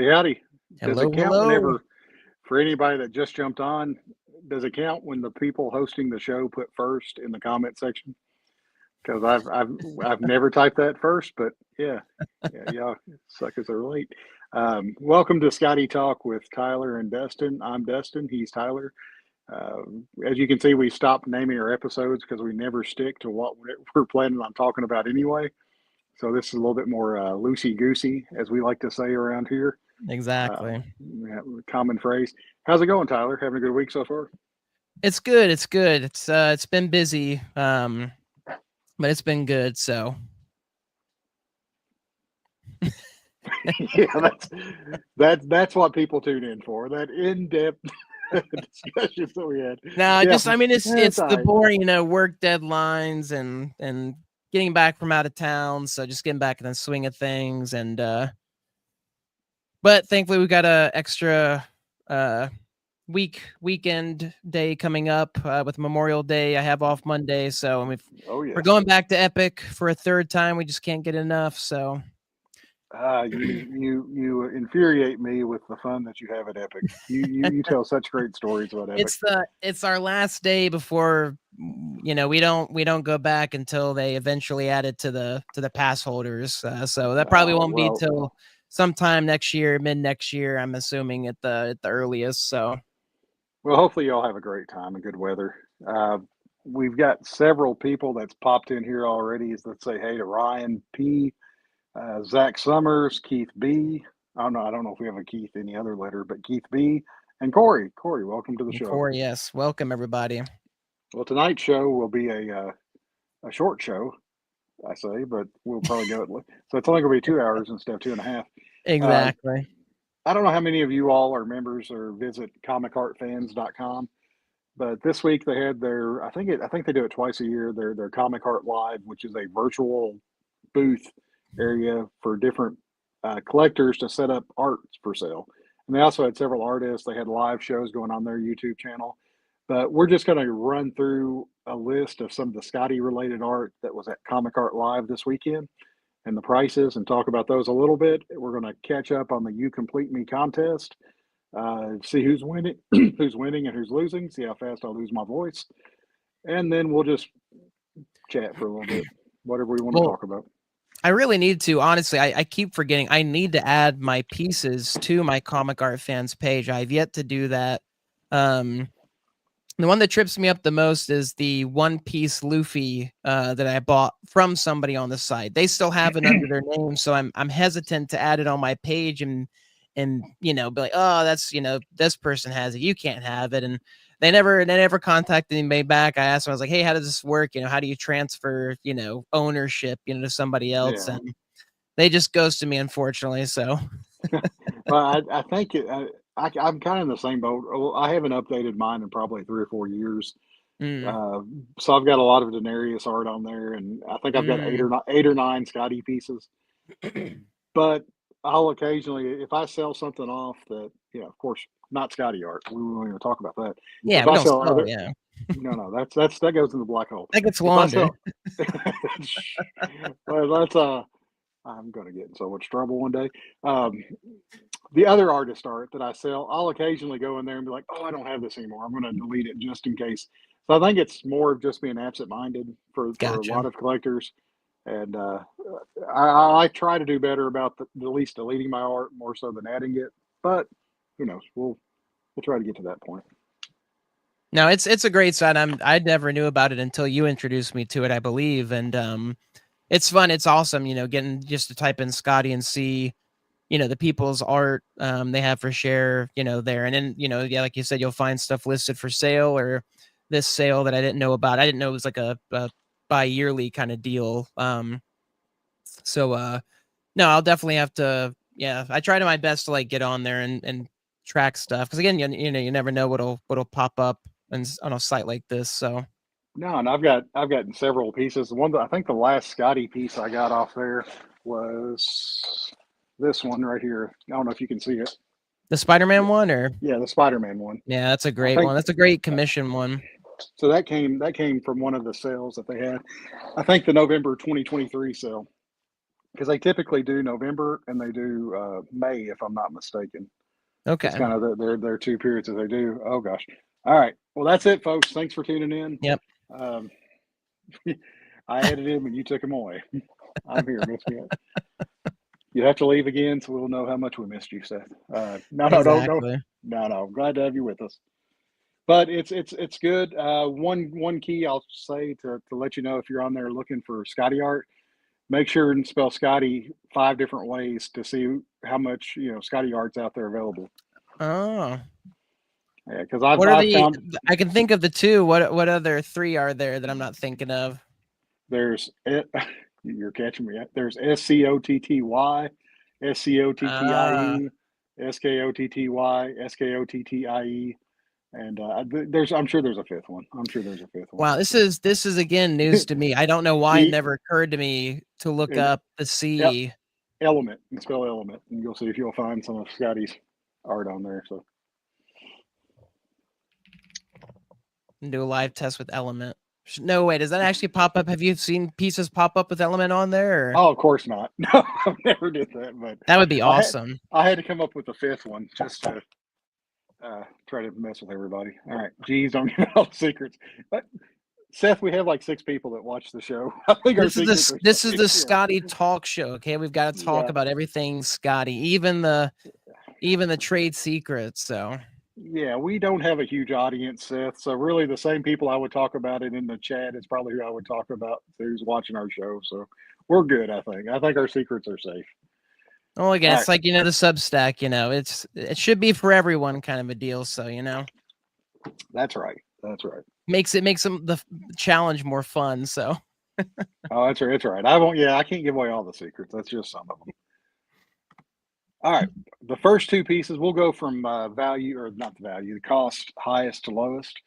Howdy, howdy. Does Hello, it count hello. whenever, for anybody that just jumped on, does it count when the people hosting the show put first in the comment section? Because I've never typed that first, but yeah, suckers are late. Welcome to Skottie Talk with Tyler and Dustin. I'm Dustin. He's Tyler. As you can see, we stopped naming our episodes because we never stick to what we're planning on talking about anyway. So this is a little bit more loosey goosey, as we like to say around here. Exactly. Yeah, common phrase. How's it going, Tyler? Having a good week so far? It's good. It's good. It's been busy. But it's been good. So Yeah, that's what people tune in for. That in-depth discussions that we had. now, Yeah, just I mean, that's it's all the right. boring, work deadlines and getting back from out of town. So just getting back in the swing of things. And but thankfully we got a extra uh weekend day coming up with Memorial Day. I have off Monday, so Oh we're yes. going back to Epic for a third time. We just can't get enough. So You infuriate me with the fun that you have at Epic. You tell such great stories about Epic. it's our last day before we don't go back until they eventually add it to the pass holders. So that probably Oh won't be well, till sometime next year, mid next year. I'm assuming at the earliest. So well. Hopefully, y'all have a great time and good weather. Uh, we've got several people that's popped in here already. Let's say hey to Ryan P, Zach Summers, Keith B. I don't know if we have a Keith any other letter, but Keith B. and Corey. Corey, welcome to the show. Corey, yes, welcome everybody. Well, tonight's show will be a short show, I say, but we'll probably go. So it's only going to be 2 hours instead of two and a half. Uh, Exactly. I don't know how many of you all are members or visit comicartfans.com, but this week they had their I think they do it twice a year. Their Comic Art Live, which is a virtual booth area for different collectors to set up art for sale. And they also had several artists. They had live shows going on their YouTube channel. But we're just going to run through a list of some of the Skottie related art that was at Comic Art Live this weekend and the prices and talk about those a little bit. We're going to catch up on the You Complete Me contest, see who's winning, who's winning and who's losing, see how fast I lose my voice. And then we'll just chat for a little bit, whatever we want to Well, talk about. I really need to. Honestly, I keep forgetting. I need to add my pieces to my Comic Art Fans page. I've yet to do that. Um, The one that trips me up the most is the One Piece Luffy that I bought from somebody on the site. They still have it under their name, so I'm hesitant to add it on my page and be like, oh, that's this person has it, you can't have it, and they never contacted me back. I asked them, I was like, hey, how does this work? How do you transfer ownership to somebody else? Yeah. And they just ghosted me, unfortunately. So Well, I think I'm kind of in the same boat. Well, I haven't updated mine in probably 3 or 4 years. mm, Uh, so I've got a lot of Daenerys art on there, and I think I've got mm. eight or nine Scotty pieces. But I'll occasionally, if I sell something off that, of course, not Scotty art. We won't even talk about that. But Yeah, if we I don't sell sell. other, Yeah, no, that goes in the black hole. that gets If I laundered. sell, well, that's I'm going to get in so much trouble one day. Um, the other artist art that I sell, I'll occasionally go in there and be like, "Oh, I don't have this anymore. I'm going to delete it just in case." So I think it's more of just being absent-minded for a lot Gotcha. of collectors, and I try to do better about the least deleting my art more so than adding it. But who knows? We'll try to get to that point. No, it's a great site. I never knew about it until you introduced me to it, I believe. And it's fun. It's awesome. Getting just to type in Skottie and see the people's art they have for share. There, and then yeah, like you said, you'll find stuff listed for sale or this sale that I didn't know about. I didn't know it was like a bi-yearly kind of deal. So no, I'll definitely have to. Yeah, I try to my best to like get on there and track stuff because again, you never know what'll pop up on a site like this. So No, and I've gotten several pieces. The one that I think the last Scotty piece I got off there was this one right here. I don't know if you can see it. the Spider-Man one, or Yeah, the Spider-Man one. yeah, that's a I great think one. That's a great commission one. so. That came from one of the sales that they had. I think the November 2023 sale. because they typically do November and they do May, if I'm not mistaken. It's Okay. kind of their two periods that they do. Oh gosh. All right. Well, that's it, folks. Thanks for tuning in. Yep. Um, I edited him and you took him away. I'm here, Miss me. You have to leave again, so we'll know how much we missed you, Seth. No, don't. Exactly. No. Glad to have you with us. But it's good. One key I'll say to let you know if you're on there looking for Skottie art, make sure and spell Skottie 5 different ways to see how much Skottie art's out there available. Oh. Yeah, because What are I've the? found I can think of the 2. What other 3 are there that I'm not thinking of? there's you're catching me. There's Scotty, Ah. Scottie, Skottie, and I'm sure there's a 5th one. Wow, this is again news to me. I don't know why it E never occurred to me to look and up the C. element and spell element, and you'll see if you'll find some of Scottie's art on there. So And do a live test with element. No way. Does that actually pop up? Have you seen pieces pop up with element on there? Or? oh, of course not. No, I've never did that, but That would be awesome. I had to come up with a 5th one just to try to mess with everybody. All right, geez, don't give all the secrets. But Seth, we have like 6 people that watch the show. I think our secrets are This is safe. the Skottie talk show. Okay, we've got to talk Yeah, about everything Skottie, even the trade secrets. So yeah, we don't have a huge audience, Seth. So really, the same people I would talk about it in the chat is probably who I would talk about who's watching our show. So we're good. I think our secrets are safe. well, again, All it's right, like the Substack. It should be for everyone, kind of a deal. So that's right. That's right. makes the challenge more fun. So Oh, that's right. That's right. I won't. Yeah, I can't give away all the secrets. That's just some of them. All right. The first 2 pieces, we'll go from value, or not the value, the cost highest to lowest.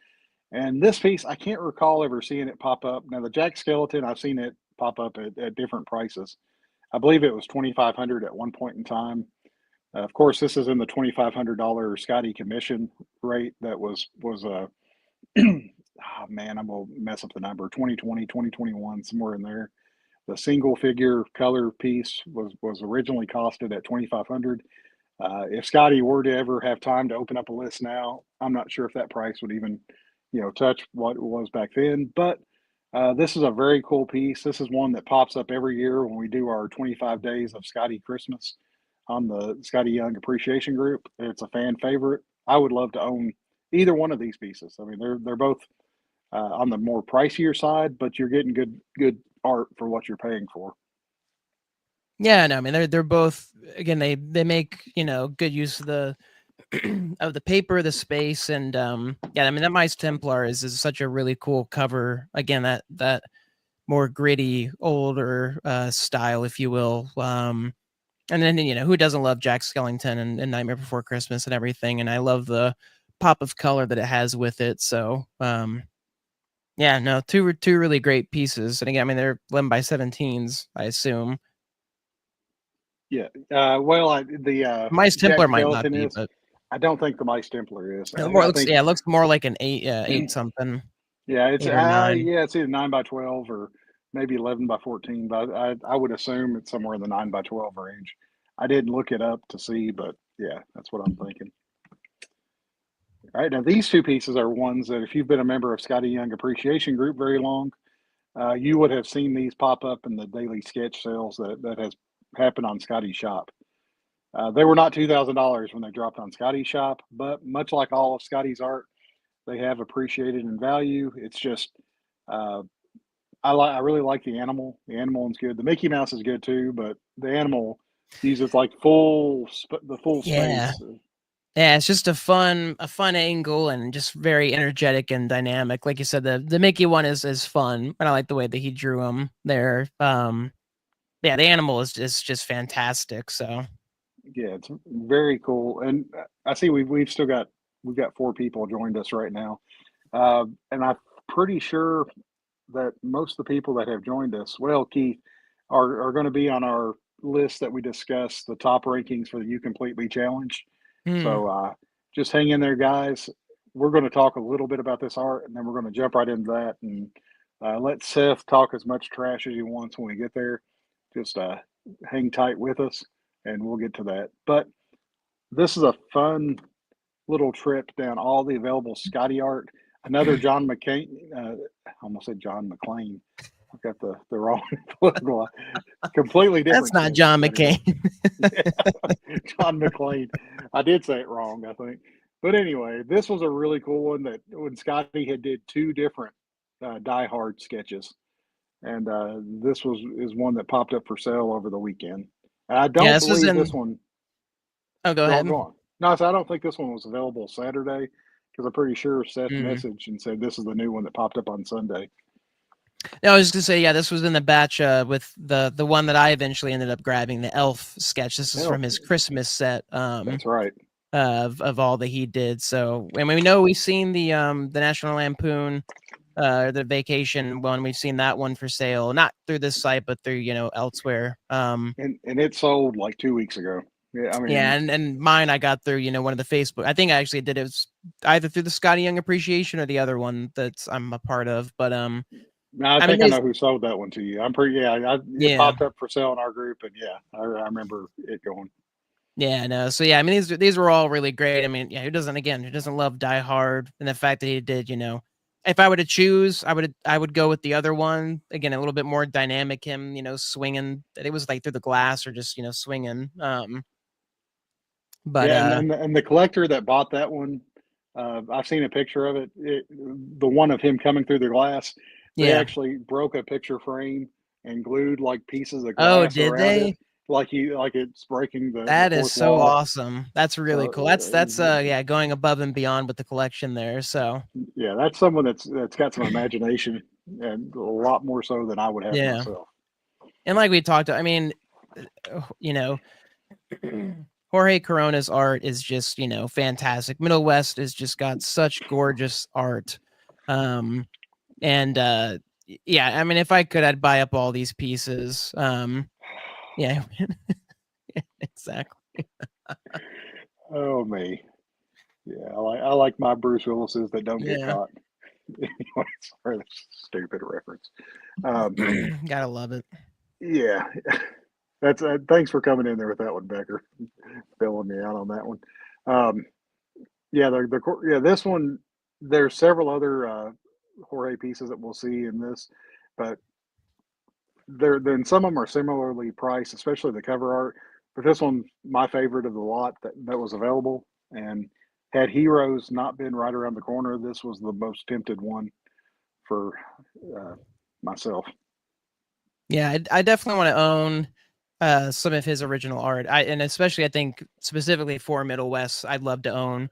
And this piece, I can't recall ever seeing it pop up. Now, the Jack Skeleton, I've seen it pop up at different prices. I believe it was 2,500 at one point in time. Of course, this is in the $2,500 Skottie commission rate that was oh man, I'm gonna mess up the number, 2020, 2021, somewhere in there. The single figure color piece was originally costed at 2,500. If Skottie were to ever have time to open up a list now, I'm not sure if that price would even, touch what it was back then. But this is a very cool piece. This is one that pops up every year when we do our 25 days of Skottie Christmas on the Skottie Young Appreciation Group. It's a fan favorite. I would love to own either one of these pieces. I mean, they're both on the more pricier side, but you're getting good art for what you're paying for. yeah, no, I mean they're both, again, they make good use of the of the paper, the space, and yeah, I mean that Mice Templar is such a really cool cover. Again, that more gritty, older style, if you will. And then who doesn't love Jack Skellington and Nightmare Before Christmas and everything? And I love the pop of color that it has with it. So yeah, no, two really great pieces. And again, I mean they're 11x17s, I assume. Yeah. The Mice Jack Templar might not Skeleton be, is. but I don't think the Mice Templar is. it more I looks think yeah, it looks more like an 8 something, yeah, it's 8 or 9. yeah, it's either 9x12 or maybe 11x14. But I would assume it's somewhere in the 9x12 range. I didn't look it up to see, but yeah, that's what I'm thinking. All right, now these 2 pieces are ones that if you've been a member of Skottie Young Appreciation Group very long, you would have seen these pop up in the daily sketch sales that has happened on Skottie's shop. They were not $2,000 when they dropped on Skottie's shop, but much like all of Skottie's art, they have appreciated in value. It's just uh, I really like the animal. The animal one's good. The Mickey Mouse is good too, but the animal uses like the full Yeah. space. Yeah, it's just a fun angle and just very energetic and dynamic. Like you said, the Mickey one is fun, and I like the way that he drew him there. Yeah, the animal is just fantastic. So Yeah, it's very cool. And I see we've got 4 people joined us right now, and I'm pretty sure that most of the people that have joined us, well, Keith, are going to be on our list that we discussed the top rankings for the You Completely Challenge. hmm. So just hang in there, guys. We're going to talk a little bit about this art, and then we're going to jump right into that and let Seth talk as much trash as he wants when we get there. Just hang tight with us, and we'll get to that. But this is a fun little trip down all the available Skottie art. Another John McCain. I almost said John McClane. I've got the wrong political. Completely That's different not sketches. John Anyway, McCain. yeah, John McClane. I did say it wrong, I think. But anyway, this was a really cool one that when Skottie had did two different Die Hard sketches, and this is one that popped up for sale over the weekend. And I Yeah, don't this was believe this in. one. Oh, go Go ahead. on, go on. No, I don't think this one was available Saturday because I'm pretty sure Seth Mm. messaged and said this is the new one that popped up on Sunday. No, I was just gonna say, yeah, this was in the batch with the one that I eventually ended up grabbing, the Elf sketch. This is Hell, from his Christmas set. that's right. Of all that he did. So, and we know we've seen the National Lampoon the vacation one. We've seen that one for sale, not through this site, but through elsewhere. And it sold like 2 weeks ago. Yeah, I Yeah, mean, and mine I got through one of the Facebook. I think I actually did it was either through the Skottie Young Appreciation or the other one that I'm a part of. But I I mean, think I know who sold that one to you. I'm pretty. Yeah, it yeah. popped up for sale in our group, and yeah, I remember it going. Yeah, no. So yeah, I mean these were all really great. I mean, yeah, who doesn't love Die Hard, and the fact that he did, if I were to choose, I would go with the other one. Again, a little bit more dynamic, him, swinging. It was like through the glass or just, swinging. But Yeah, and the collector that bought that one, I've seen a picture of it, the one of him coming through the glass. They yeah. actually broke a picture frame and glued like pieces of Oh, glass did around it, they? like it's breaking the That is fourth so wall. awesome. That's really So cool. That's yeah, going above and beyond with the collection there. So yeah, that's someone that's got some imagination and a lot more so than I would have yeah. myself. And like we talked, I mean, you know, Jorge Corona's art is just, fantastic. Middle West has just got such gorgeous art. And yeah, I mean, if I could, I'd buy up all these pieces. Yeah, exactly. Oh me, yeah, I like my Bruce Willises that don't get Yeah. caught. Anyway, sorry, that's a stupid reference. Um, Gotta love it. yeah, that's thanks for coming in there with that one, Becker, filling me out on that one. Um, yeah, yeah, this one. There's several other Jorge pieces that we'll see in this, but then some of them are similarly priced, especially the cover art. But this one, my favorite of the lot that was available, and had Heroes not been right around the corner, this was the most tempted one for uh, myself. Yeah, I definitely want to own some of his original art. And especially I think specifically for Middle West, I'd love to own,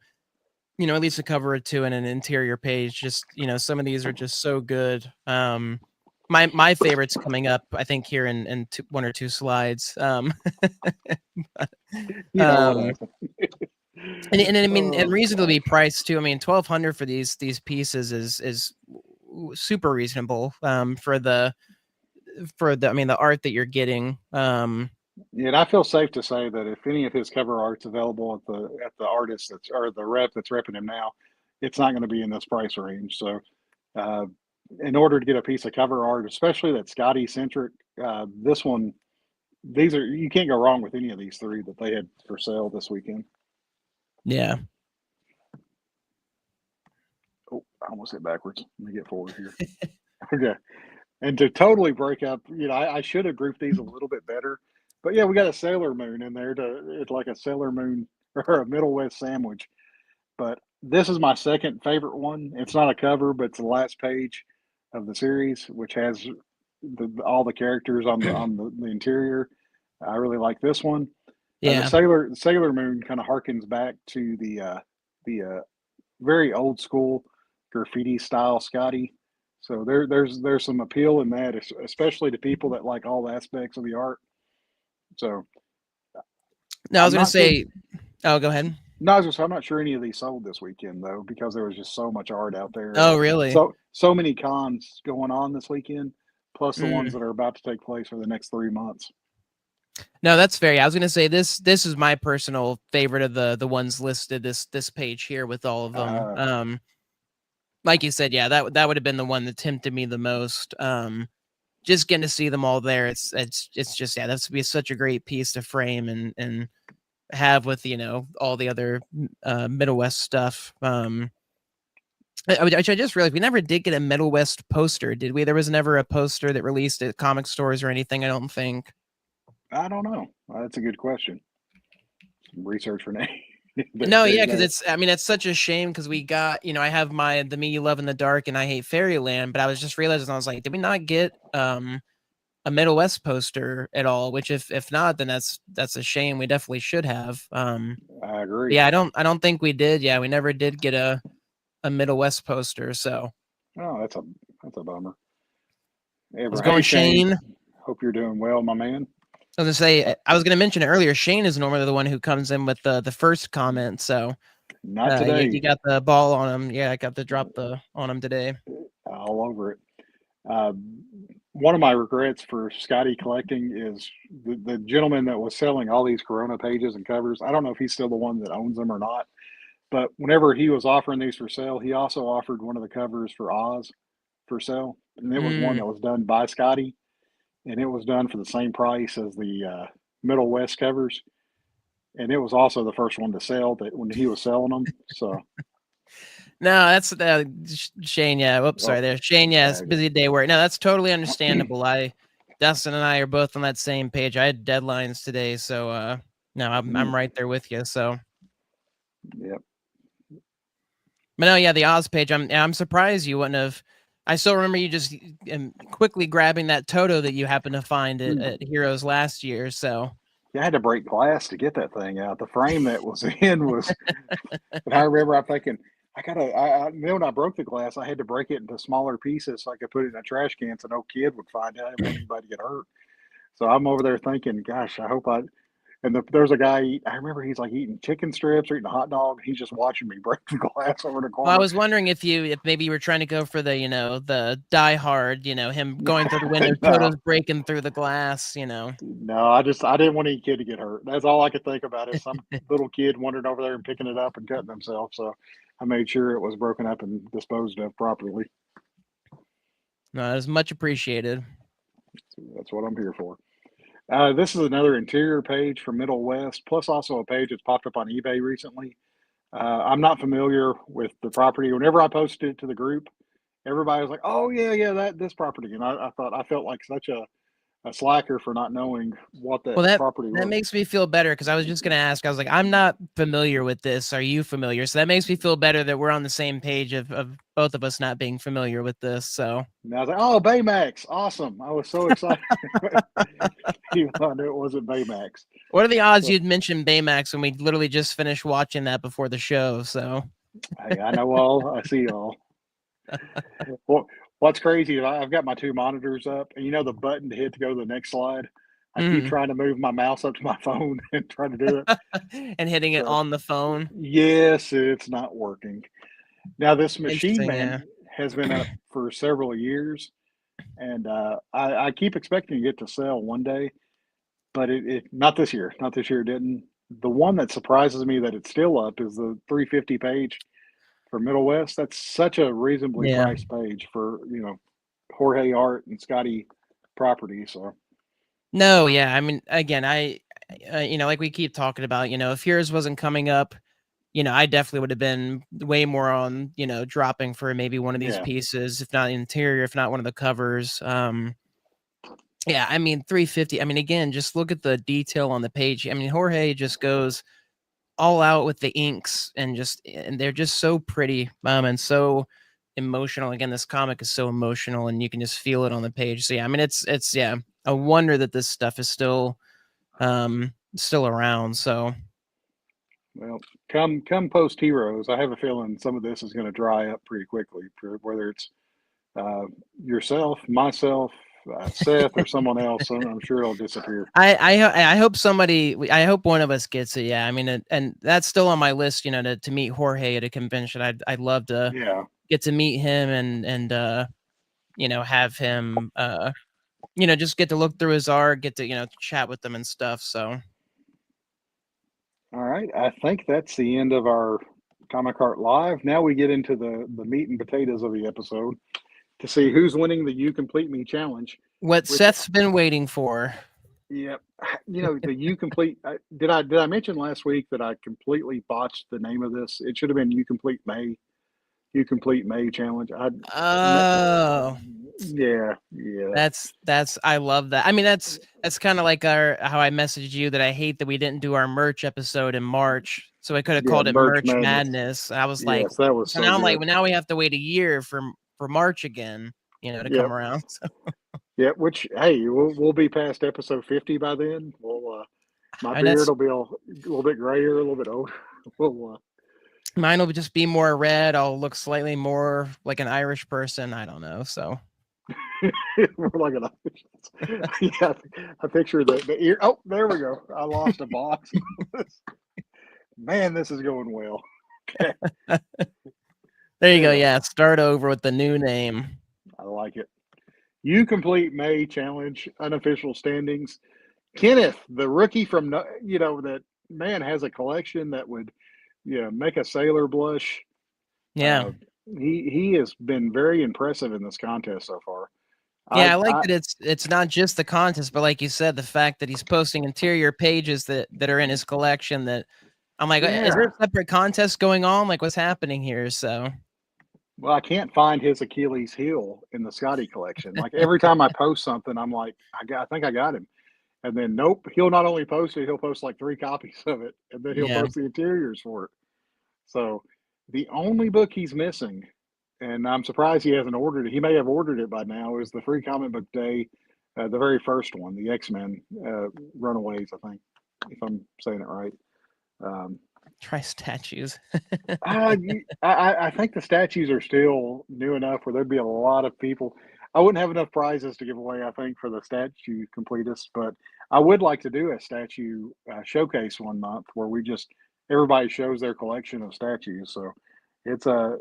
at least a cover or two and an interior page. Just, some of these are just so good. My favorites coming up, I think here in one or two slides. You know what Um, happened? and I mean, and Oh reasonably gosh. priced too. I mean, 1,200 for these pieces is super reasonable. I mean, the art that you're getting. Yeah, and I feel safe to say that if any of his cover art's available at the artist that's or the rep that's repping him now, it's not going to be in this price range. So, uh, in order to get a piece of cover art, especially that Skottie centric, this one, these are you can't go wrong with any of these three that they had for sale this weekend. Yeah. Oh, I almost hit backwards. Let me get forward here. Okay. And to totally break up, I should have grouped these a little bit better. But yeah, we got a Sailor Moon in there it's like a Sailor Moon or a Middle West sandwich. But this is my second favorite one. It's not a cover, but it's the last page of the series, which has all the characters on the interior. I really like this one. The Yeah. Sailor Moon kind of harkens back to the very old school graffiti style Skottie. So there's some appeal in that, especially to people that like all aspects of the art. So No, I was I'm gonna not sure. say. Oh, go ahead. No, I was just, I'm not sure any of these sold this weekend though, because there was just so much art out there, and Oh, really? so many cons going on this weekend, plus the ones Mm. that are about to take place for the next 3 months. No, that's fair. Yeah, I was gonna say this is my personal favorite of the ones listed this page here with all of them. Uh, Like you said, yeah, that would have been the one that tempted me the most. just getting to see them all there, it's just that's be such a great piece to frame and have with all the other Middle West stuff. Which I just realized we never did get a Middle West poster, did we? There was never a poster that released at comic stores or anything, I don't think. I don't know. That's a good question. Some research for Nate. No, There yeah, you because go. it's such a shame because we got, I have the Me You Love in the Dark and I Hate Fairyland, but I was just realizing, I was like, did we not get a Middle West poster at all? Which if not, then that's a shame. We definitely should have. I agree. Yeah, I don't think we did. Yeah, we never did get a Middle West poster. So Oh, that's a bummer. let's Ever. go Hey on Shane. Shane. Hope you're doing well, my man. I was gonna say, I was gonna mention it earlier. Shane is normally the one who comes in with the first comment. So Not you today. got the ball on him. Yeah, I got to drop on him today. All over it. Uh, one of my regrets for Skottie collecting is the gentleman that was selling all these Corona pages and covers. I don't know if he's still the one that owns them or not, but whenever he was offering these for sale, he also offered one of the covers for Oz for sale, and it was one Mm. that was done by Skottie, and it was done for the same price as the Middle West covers, and it was also the first one to sell that when he was selling them. So, No, that's Shane. Yeah, whoops, well, sorry there, Shane. Yeah, it's uh, busy day work. No, that's totally understandable. Dustin and I are both on that same page. I had deadlines today, so no, I'm right there with you. So, yep. but no, yeah, the Oz page. I'm surprised you wouldn't have. I still remember you just quickly grabbing that Toto that you happened to find at Heroes last year. So Yeah, I had to break glass to get that thing out. The frame that was in was, and I remember I'm thinking, then when I broke the glass, I had to break it into smaller pieces so I could put it in a trash can so no kid would find it. I didn't want anybody to get hurt. So I'm over there thinking, gosh, I hope I. And there's a guy. I remember he's like eating chicken strips or eating a hot dog. He's just watching me break the glass over the well, I corner. was wondering if maybe you were trying to go for the Die Hard, him going through the window, No, Toto's breaking through the glass. no, I didn't want any kid to get hurt. That's all I could think about is some little kid wandering over there and picking it up and cutting himself. So I made sure it was broken up and disposed of properly. No, it was much appreciated. So that's what I'm here for. This is another interior page from Middle West, plus also a page that's popped up on eBay recently. I'm not familiar with the property. Whenever I posted it to the group, everybody was like, "Oh yeah, yeah, that this property," and I felt like such a slacker for not knowing what that Well, that property that was. makes me feel better because I was just gonna ask. I was like, I'm not familiar with this. Are you familiar? So that makes me feel better that we're on the same page of both of us not being familiar with this. So And I was like, "Oh, Baymax, awesome!" I was so excited, even though I knew it wasn't Baymax. what are the odds So, you'd mention Baymax when we literally just finished watching that before the show? So hey, I know all, I see all. Well, what's crazy is I've got my two monitors up, and the button to hit to go to the next slide. I keep mm. trying to move my mouse up to my phone and try to do it. And hitting it So, on the phone. yes, it's not working. Now, this Machine Interesting, Man yeah. has been up for several years, and I keep expecting to get to sell one day, but it not this year. Not this year. It didn't. The one that surprises me that it's still up is the 350 page for Middle West. That's such a reasonably Yeah. priced page for Jorge art and Skottie property. So No, yeah. I mean, again, like we keep talking about, if yours wasn't coming up, I definitely would have been way more on, dropping for maybe one of these yeah, pieces, if not interior, if not one of the covers. Yeah, I mean, 350. I mean, again, just look at the detail on the page. I mean, Jorge just goes all out with the inks and they're just so pretty, and so emotional. Again, this comic is so emotional and you can just feel it on the page. So yeah, I mean, it's yeah, a wonder that this stuff is still around. So well, come post Heroes, I have a feeling some of this is going to dry up pretty quickly. For whether it's uh, yourself, myself, Seth, or someone else, I'm sure it'll disappear. I hope I hope one of us gets it. Yeah, I mean, and that's still on my list. To meet Jorge at a convention. I'd love to Yeah. get to meet him and have him just get to look through his art, get to chat with them and stuff. So All right. I think that's the end of our Comic Art Live. Now we get into the meat and potatoes of the episode to see who's winning the You Complete Me challenge. What which, Seth's been waiting for. yeah, the You Complete. Did I mention last week that I completely botched the name of this? It should have been You Complete May Challenge. Oh, Yeah, yeah, that's I love that. I mean, that's kind of like our how I messaged you that I hate that we didn't do our merch episode in March, so I could have yeah. called it Merch Merch Madness. Madness. I was like, Yes, that was so so now I'm like, good. well, now we have to wait a year for March again, to Yep, come around. So yep. Which, hey, we'll be past episode 50 by then. My I mean, beard that's will be a little bit grayer, a little bit older. We'll mine will just be more red. I'll look slightly more like an Irish person. I don't know. So we're like an yeah. I picture the ear. Oh, there we go. I lost a box. Man, this is going well. Okay, there you go. anyway, Yeah, start over with the new name. I like it. You Complete May Challenge unofficial standings. Kenneth, the rookie from that man has a collection that would make a sailor blush. Yeah. Uh, he has been very impressive in this contest so far. Yeah, I I like I that it's not just the contest, but like you said, the fact that he's posting interior pages that are in his collection that I'm like, is there yeah. a separate contest going on? Like, what's happening here? So Well, I can't find his Achilles heel in the Scotty collection. Like every time I post something, I'm like, I think I got him. And then nope, he'll not only post it, he'll post like 3 copies of it, and then he'll yeah, post the interiors for it. So the only book he's missing, and I'm surprised he hasn't ordered it. He may have ordered it by now. Is the Free Comic Book Day, the very first one, the X-Men Runaways, I think, if I'm saying it right. Um, try statues. I think the statues are still new enough where there'd be a lot of people. I wouldn't have enough prizes to give away, I think, for the statue completist, but I would like to do a statue showcase one month where we just everybody shows their collection of statues. So it's a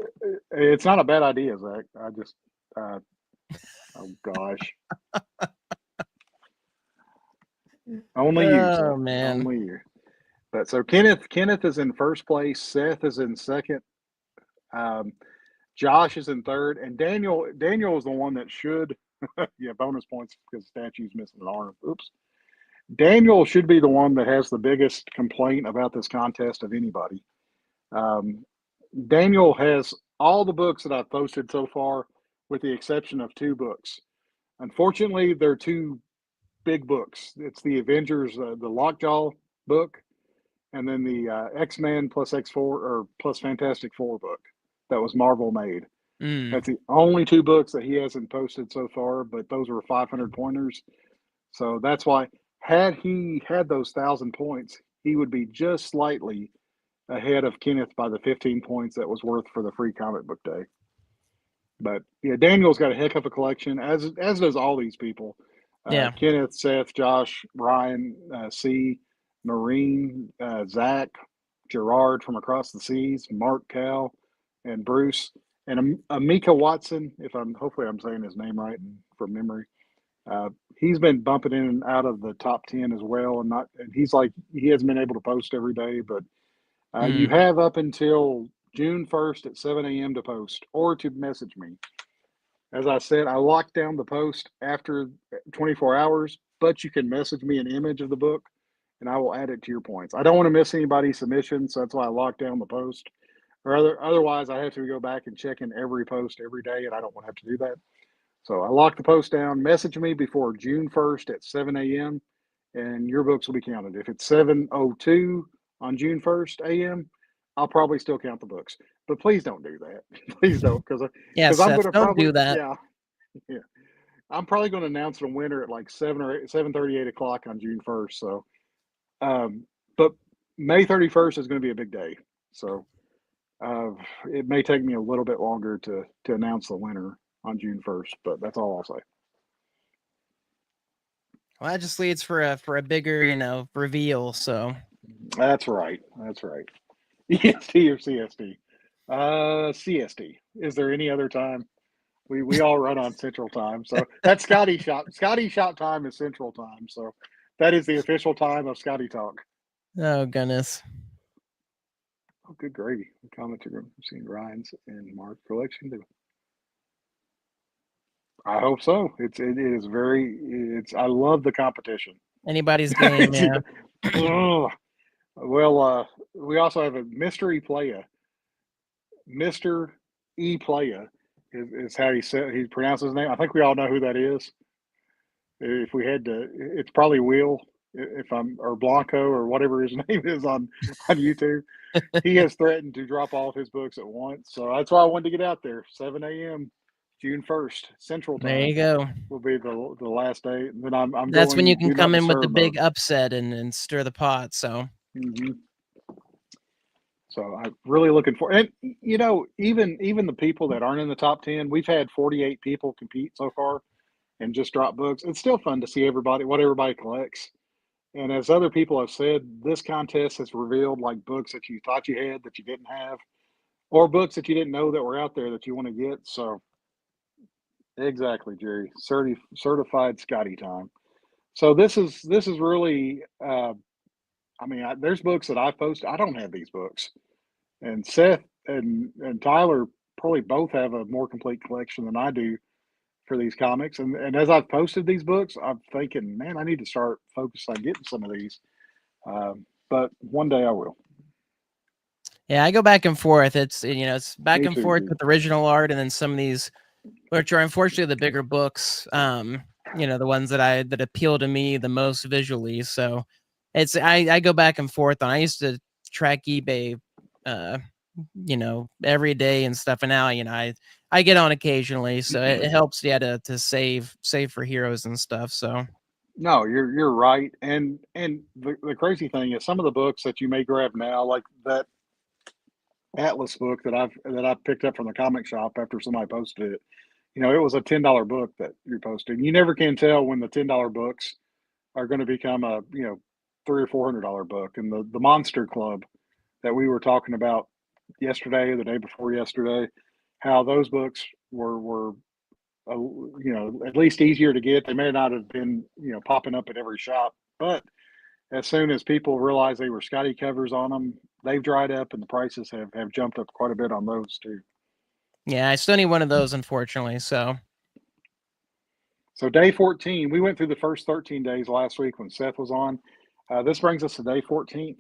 it's not a bad idea, Zach. I just uh, oh gosh, only you, Oh Zach, man. only you. But so Kenneth is in first place. Seth is in second. Um, Josh is in third, and Daniel is the one that should yeah bonus points because statue's missing an arm. Oops. Daniel should be the one that has the biggest complaint about this contest of anybody. Um, Daniel has all the books that I've posted so far, with the exception of 2 books. Unfortunately, they're 2 big books. It's the Avengers, the Lockjaw book, and then the X-Men plus X4 or plus Fantastic Four book that was Marvel made. Mm. That's the only 2 books that he hasn't posted so far, but those were 500 pointers. So that's why, had he had those 1,000 points, he would be just slightly ahead of Kenneth by the 15 points that was worth for the Free Comic Book Day. But yeah, Daniel's got a heck of a collection, as does all these people. Yeah. Kenneth, Seth, Josh, Ryan, C, Marine, Zach, Gerard from across the seas, Mark Cal, and Bruce, and Amika Watson. If I'm hopefully I'm saying his name right from memory. Uh, he's been bumping in and out of the top 10 as well, and he's like he hasn't been able to post every day, but you Mm. have up until June 1st at 7 a.m. to post or to message me. As I said, I locked down the post after 24 hours, but you can message me an image of the book and I will add it to your points. I don't want to miss anybody's submission, so that's why I locked down the post. Otherwise, I have to go back and check in every post every day, and I don't want to have to do that. So I locked the post down. Message me before June 1st at 7 a.m., and your books will be counted. If it's 7:02 on June 1st a.m., I'll probably still count the books. But please don't do that. Please don't, Yeah, I'm Seth, going to don't probably do that. yeah, I'm probably going to announce the winner at like 7:30, 8 o'clock on June 1st. So, um, but May 31st is going to be a big day. So uh, it may take me a little bit longer to announce the winner on June 1st, but that's all I'll say. Well, that just leads for a bigger, reveal. So That's right. That's right. EST or CST? CST. Is there any other time? We all run on Central Time, so that's Scotty shop. Scotty shop time is Central Time, so that is the official time of Scotty Talk. oh goodness. Oh, good gravy! Comments are seeing Ryan's and Mark's collection too. I hope so. It is very. It's. I love the competition. Anybody's game, yeah. Ugh. Well, we also have a mystery player. Mister E Playa is how he pronounces his name. I think we all know who that is. If we had to, it's probably Will, if I'm or Blanco or whatever his name is on YouTube. He has threatened to drop all of his books at once, so that's why I wanted to get out there. 7 a.m. June 1st Central There Time you go. will be the last day. And then I'm That's when you going can do not come in with the disturb mode. big upset and stir the pot. So Hmm. So I'm really looking for, and even the people that aren't in the top 10, we've had 48 people compete so far and just drop books. It's still fun to see what everybody collects. And as other people have said, this contest has revealed like books that you thought you had that you didn't have, or books that you didn't know that were out there that you want to get. So exactly, Jerry, certified Skottie time. So this is really, I mean, there's books that I've posted. I don't have these books, and Seth and Tyler probably both have a more complete collection than I do for these comics. And as I've posted these books, I'm thinking, man, I need to start focusing on getting some of these. But one day I will. yeah, I go back and forth. It's back Me and too, forth G. with original art and then some of these, which are unfortunately the bigger books. The ones that appeal to me the most visually. So I go back and forth on. I used to track eBay, uh, every day and stuff, and now I get on occasionally, so it helps, yeah, to save for heroes and stuff. So No, you're right. And the crazy thing is some of the books that you may grab now, like that Atlas book that I picked up from the comic shop after somebody posted it. It was a $10 book that you posted. You never can tell when the $10 books are going to become a three or $400 book. And the Monster Club that we were talking about yesterday or the day before yesterday, how those books were at least easier to get. They may not have been popping up at every shop, but as soon as people realized they were Skottie covers on them, they've dried up and the prices have jumped up quite a bit on those too. yeah, I still need one of those, unfortunately. So day 14, we went through the first 13 days last week when Seth was on. This brings us to day 14th.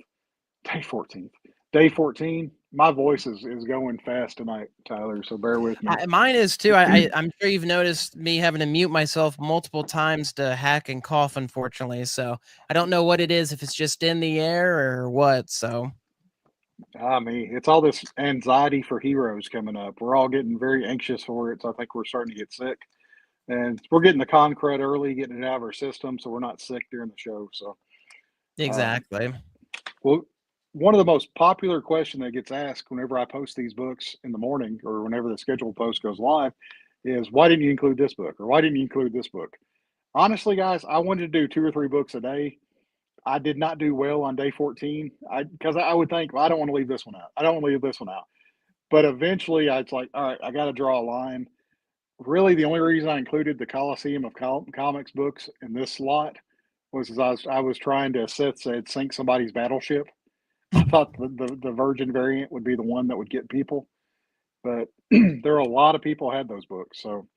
Day 14th. Day 14. My voice is going fast tonight, Tyler, so bear with me. Mine is too. I'm sure you've noticed me having to mute myself multiple times to hack and cough, unfortunately. So I don't know what it is, if it's just in the air or what. So I mean, it's all this anxiety for heroes coming up. We're all getting very anxious for it, so I think we're starting to get sick. And we're getting the con crud early, getting it out of our system, so we're not sick during the show. So, um, exactly. well, one of the most popular question that gets asked whenever I post these books in the morning or whenever the scheduled post goes live is, why didn't you include this book or why didn't you include this book? Honestly, guys, I wanted to do 2 or 3 books a day. I did not do well on day 14. Because I would think, well, I don't want to leave this one out. I don't want to leave this one out. But eventually, it's like, all right, I got to draw a line. Really, the only reason I included the Coliseum of Comics books in this slot was as I was trying to, Seth said, sink somebody's battleship. I thought the Virgin variant would be the one that would get people, but there are a lot of people had those books. So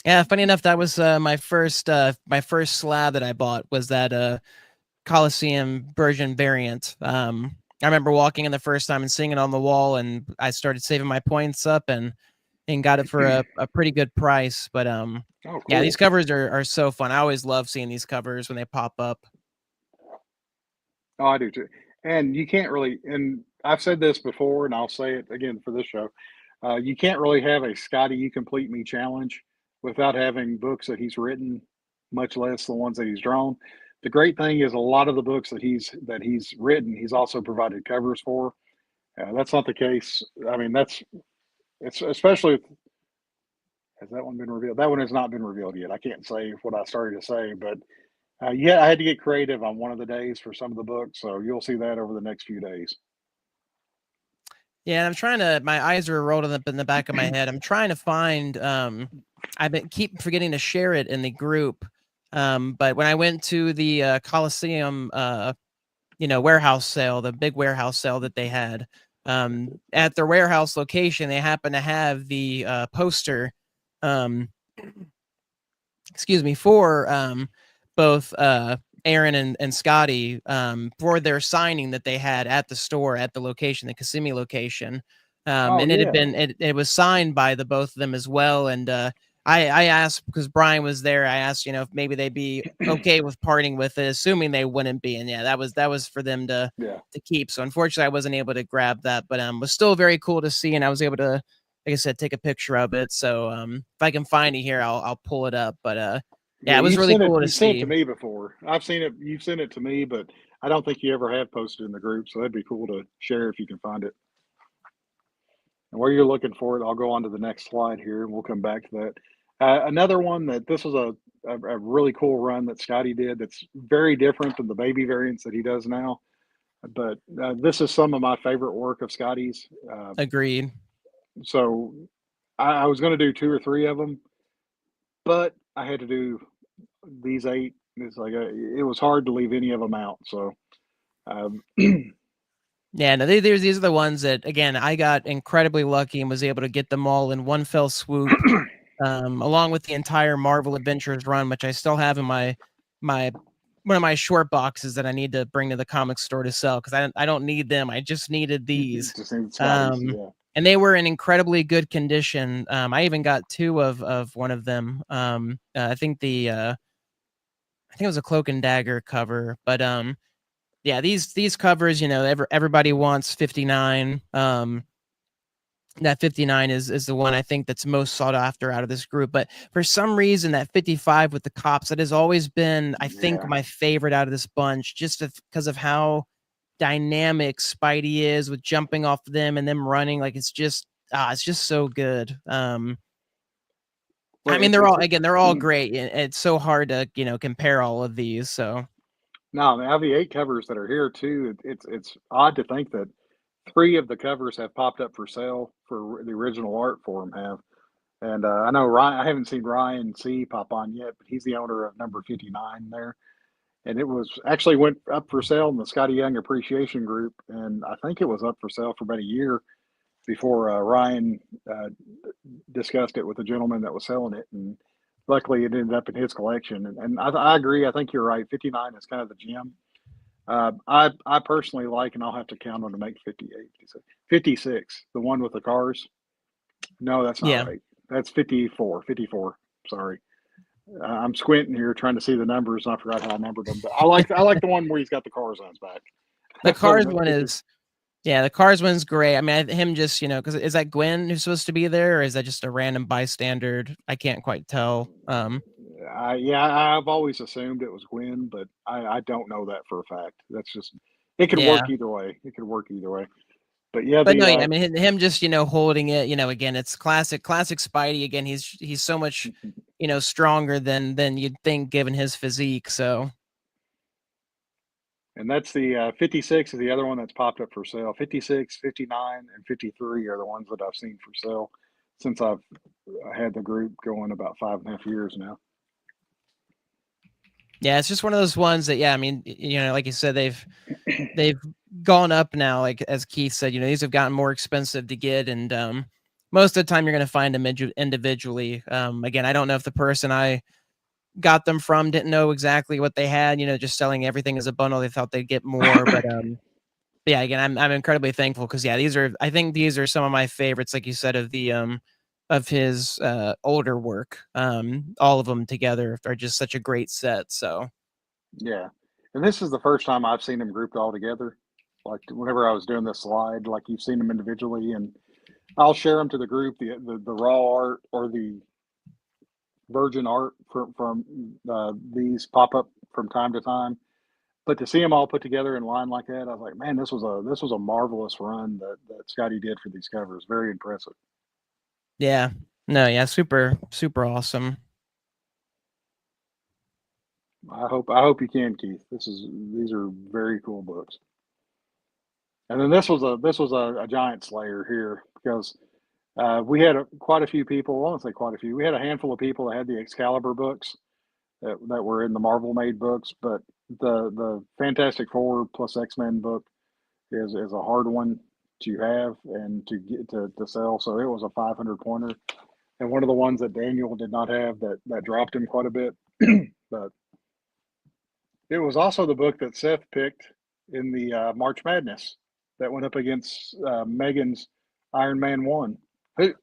Yeah, funny enough, that was my first slab that I bought was that Coliseum version variant. I remember walking in the first time and seeing it on the wall, and I started saving my points up and got it for a pretty good price. But oh, yeah, these cool. covers are so fun. I always love seeing these covers when they pop up. Oh, I do too. And you can't really, and I've said this before, and I'll say it again for this show. You can't really have a Scotty You Complete Me challenge without having books that he's written, much less the ones that he's drawn. The great thing is a lot of the books that he's written, he's also provided covers for. That's not the case. I mean, it's especially has that one been revealed? That one has not been revealed yet. I can't say what I started to say, but yeah, I had to get creative on one of the days for some of the books, so you'll see that over the next few days. Yeah, and I'm trying to. My eyes are rolled up in the back of my head. I'm trying to find. I've been keep forgetting to share it in the group. But when I went to the Coliseum, warehouse sale, the big warehouse sale that they had, at their warehouse location, they happened to have the poster um, excuse me, for both Aaron and Skottie for their signing that they had at the store at the location, the Kissimmee location. Oh And yeah, it was signed by the both of them as well. And I asked because Brian was there. I asked, if maybe they'd be okay with parting with it, assuming they wouldn't be. And yeah, that was for them yeah. to keep. So unfortunately, I wasn't able to grab that, but was still very cool to see, and I was able to, like I said, take a picture of it. So if I can find it here, I'll pull it up. But Yeah, yeah, it was really cool to you've sent it see. to me before. I've seen it. You've sent it to me, but I don't think you ever have posted in the group. So that'd be cool to share if you can find it. And while you're looking for it, I'll go on to the next slide here, and we'll come back to that. Another one that this was a really cool run that Skottie did. That's very different than the baby variants that he does now. But this is some of my favorite work of Skottie's. Agreed. So I was going to do two or three of them, but I had to do these eight. It's like it was hard to leave any of them out. So um, Yeah, no, these are the ones that again I got incredibly lucky and was able to get them all in one fell swoop, along with the entire Marvel Adventures run, which I still have in my one of my short boxes that I need to bring to the comic store to sell because I don't need them. I just needed these. just need Scotty's. Um, Yeah, and they were in incredibly good condition. I even got two of one of them. I think it was a Cloak and Dagger cover, but yeah, these covers, everybody wants 59. That 59 is the one I think that's most sought after out of this group. But for some reason, that 55 with the cops, that has always been, I think, yeah. my favorite out of this bunch, just because of how dynamic Spidey is with jumping off them and them running. Like it's just so good. Well, I mean, they're all great. And it's so hard to, compare all of these. So no, the IV8 covers that are here too. It's odd to think that three of the covers have popped up for sale for the original art for them have. And I know Ryan. I haven't seen Ryan C pop on yet, but he's the owner of number 59 there. And it was actually went up for sale in the Scotty Young Appreciation Group, and I think it was up for sale for about a year before Ryan uh, discussed it with the gentleman that was selling it, and luckily it ended up in his collection. And I agree. I think you're right. 59 is kind of the gem. I personally like, and I'll have to count on to make 58. 56, the one with the cars. No, that's not yeah, right. That's 54. 54. Sorry. I'm squinting here trying to see the numbers. I forgot how I numbered them, but I like the one where he's got the cars on his the back. So Cars that's one 50. is Yeah, the Cars one's great. I mean, him just, because is that Gwen who's supposed to be there, or is that just a random bystander? I can't quite tell. Yeah, I've always assumed it was Gwen, but I don't know that for a fact. That's just it could Yeah, work either way. It could work either way. But yeah, but no, the yeah, I mean, him just, holding it. Again, it's classic Spidey. Again, he's so much, stronger than you'd think given his physique. So and that's the 56 is the other one that's popped up for sale. 56, 59, and 53 are the ones that I've seen for sale since I've had the group going about 5.5 years now. yeah, it's just one of those ones that, yeah, I mean, like you said, they've gone up now. Like as Keith said, these have gotten more expensive to get, and most of the time you're going to find them individually. Again, I don't know if the person I got them from didn't know exactly what they had. Just selling everything as a bundle, they thought they'd get more. But yeah, again, I'm incredibly thankful because yeah, I think these are some of my favorites, like you said, of his older work. All of them together are just such a great set. So Yeah. And this is the first time I've seen them grouped all together. Like whenever I was doing this slide, like you've seen them individually, and I'll share them to the group, the raw art or the virgin art from these pop up from time to time. But to see them all put together in line like that, I was like, man, this was a marvelous run that Scotty did for these covers. Very impressive. yeah, no, yeah, super awesome. I hope you can, Keith. These are very cool books. And then this was a giant slayer here because we had quite a few people. I won't say quite a few. We had a handful of people that had the Excalibur books that were in the Marvel made books, but the Fantastic Four plus X-Men book is a hard one to have and to get to sell. So it was a 500 pointer. and one of the ones that Daniel did not have that dropped him quite a bit. But it was also the book that Seth picked in the March Madness that went up against Megan's Iron Man 1. Who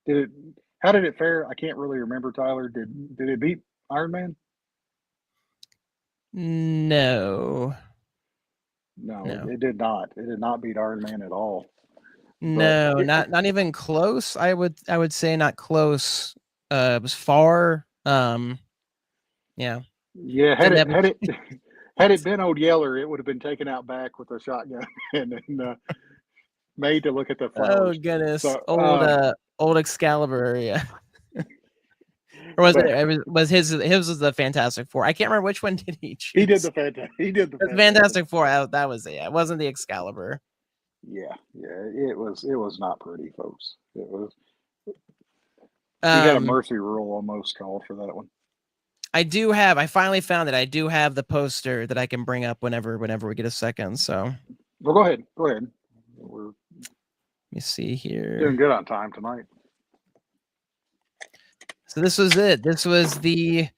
did it? How did it fare? I can't really remember. Tyler, did it beat Iron Man? No, No, no, it did not. It did not beat Iron Man at all. But no, not even close. I would say not close. It was far. Yeah, yeah, had didn't it have. had it had it been Old Yeller, it would have been taken out back with a shotgun and made to look at the Oh flowers. goodness, So, old Excalibur, yeah. Or was it? but Was his was the Fantastic Four? I can't remember which one did he he did choose. the fantastic. He did the The fantastic. Fantastic Four. That was it. Yeah, it wasn't the Excalibur. Yeah, yeah. It was not pretty, folks. It was. He had a Um, mercy rule almost called for that one. I finally found it. I do have the poster that I can bring up whenever we get a second. So let Well, go ahead. Go ahead. We're me see doing here. good on time tonight. So this was it. This was the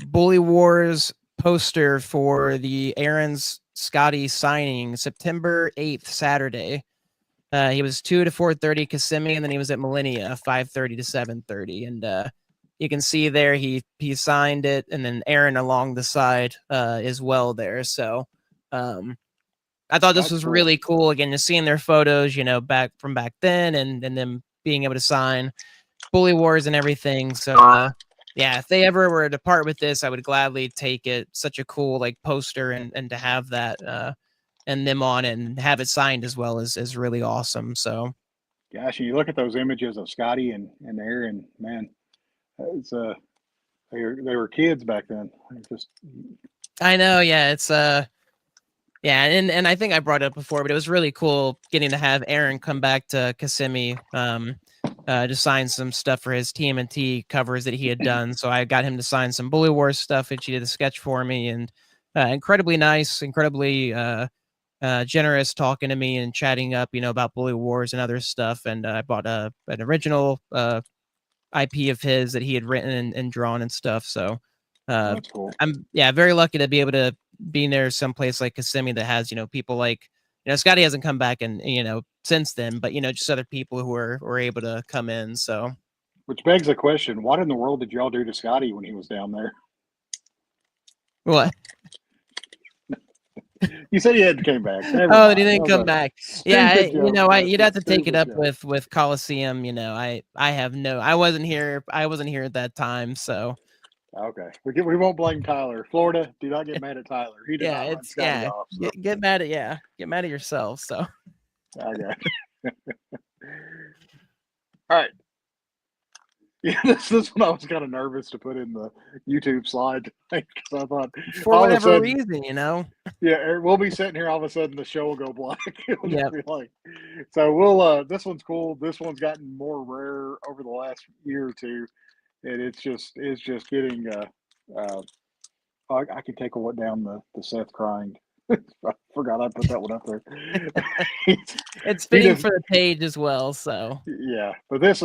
Bully Wars poster for the Aaron's Skottie signing, September 8th, Saturday. He was 2 to 4:30 Kissimmee, and then he was at Millennia 5:30 to 7:30. And you can see there he signed it, and then Aaron along the side as well there. So I thought this That's was cool. really cool. Again, just seeing their photos, back from back then, and them being able to sign Bully Wars and everything. So yeah, if they ever were to part with this, I would gladly take it. Such a cool like poster, and to have that and them on it and have it signed as well is really awesome. So Gosh, and you look at those images of Scotty and Aaron, man, it's they were kids back then. Just I know, yeah, it's yeah, and I think I brought it up before, but it was really cool getting to have Aaron come back to Kissimmee to sign some stuff for his TMNT covers that he had done. So I got him to sign some Bully Wars stuff, which he did a sketch for me, and incredibly nice, incredibly generous, talking to me and chatting up, about Bully Wars and other stuff. And I bought an original IP of his that he had written and drawn and stuff. So uh, that's cool. I'm very lucky to be able to be near someplace like Kissimmee that has people like Skottie hasn't come back and since then, but just other people who were able to come in. So Which begs the question: what in the world did y'all do to Scotty when he was down there? what? You said he hadn't came back. Never Oh, he mind. That didn't was come a back. Yeah, stupid joke, you'd Dustin. have to take it Stupid up joke. with Coliseum. I have no. I wasn't here. I wasn't here at that time. So Okay, we won't blame Tyler. Florida, do not get mad at Tyler. He did yeah, not run it's Scotty off. So get mad at get mad at yourself. So I got. All right. Yeah, this one I was kind of nervous to put in the YouTube slide because I thought for all of a whatever sudden, reason, yeah, we'll be sitting here. All of a sudden, the show will go black. It'll just Yep. be like, so we'll. This one's cool. This one's gotten more rare over the last year or two, and it's just getting. I can take a look down the Seth crying. I forgot I put that one up there. It's he fitting does, for the page as well. So yeah, but this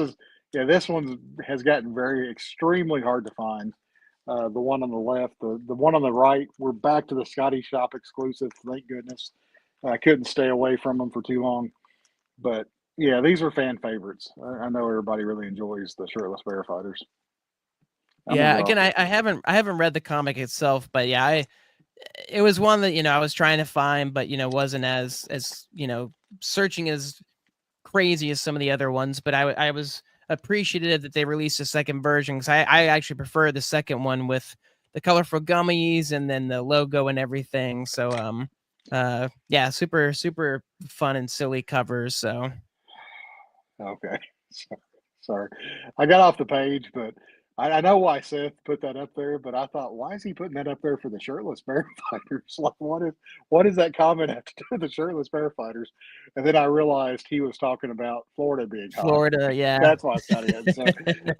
one has gotten very extremely hard to find. The one on the left, the one on the right, we're back to the Scotty Shop exclusive. Thank goodness. I couldn't stay away from them for too long. But yeah, these are fan favorites. I know everybody really enjoys the shirtless bear fighters. I'm gonna yeah, get off again, this. I haven't read the comic itself, but yeah, it was one that I was trying to find, but wasn't as searching as crazy as some of the other ones. But I was appreciative that they released a second version because I actually prefer the second one with the colorful gummies and then the logo and everything. So yeah, super super fun and silly covers. So Okay. Sorry. I got off the page, but I know why Seth put that up there, but I thought, why is he putting that up there for the shirtless bear fighters? Like, what does that comment have to do with the shirtless bear fighters? And then I realized he was talking about Florida being hot. Florida, yeah. That's why Scotty had. So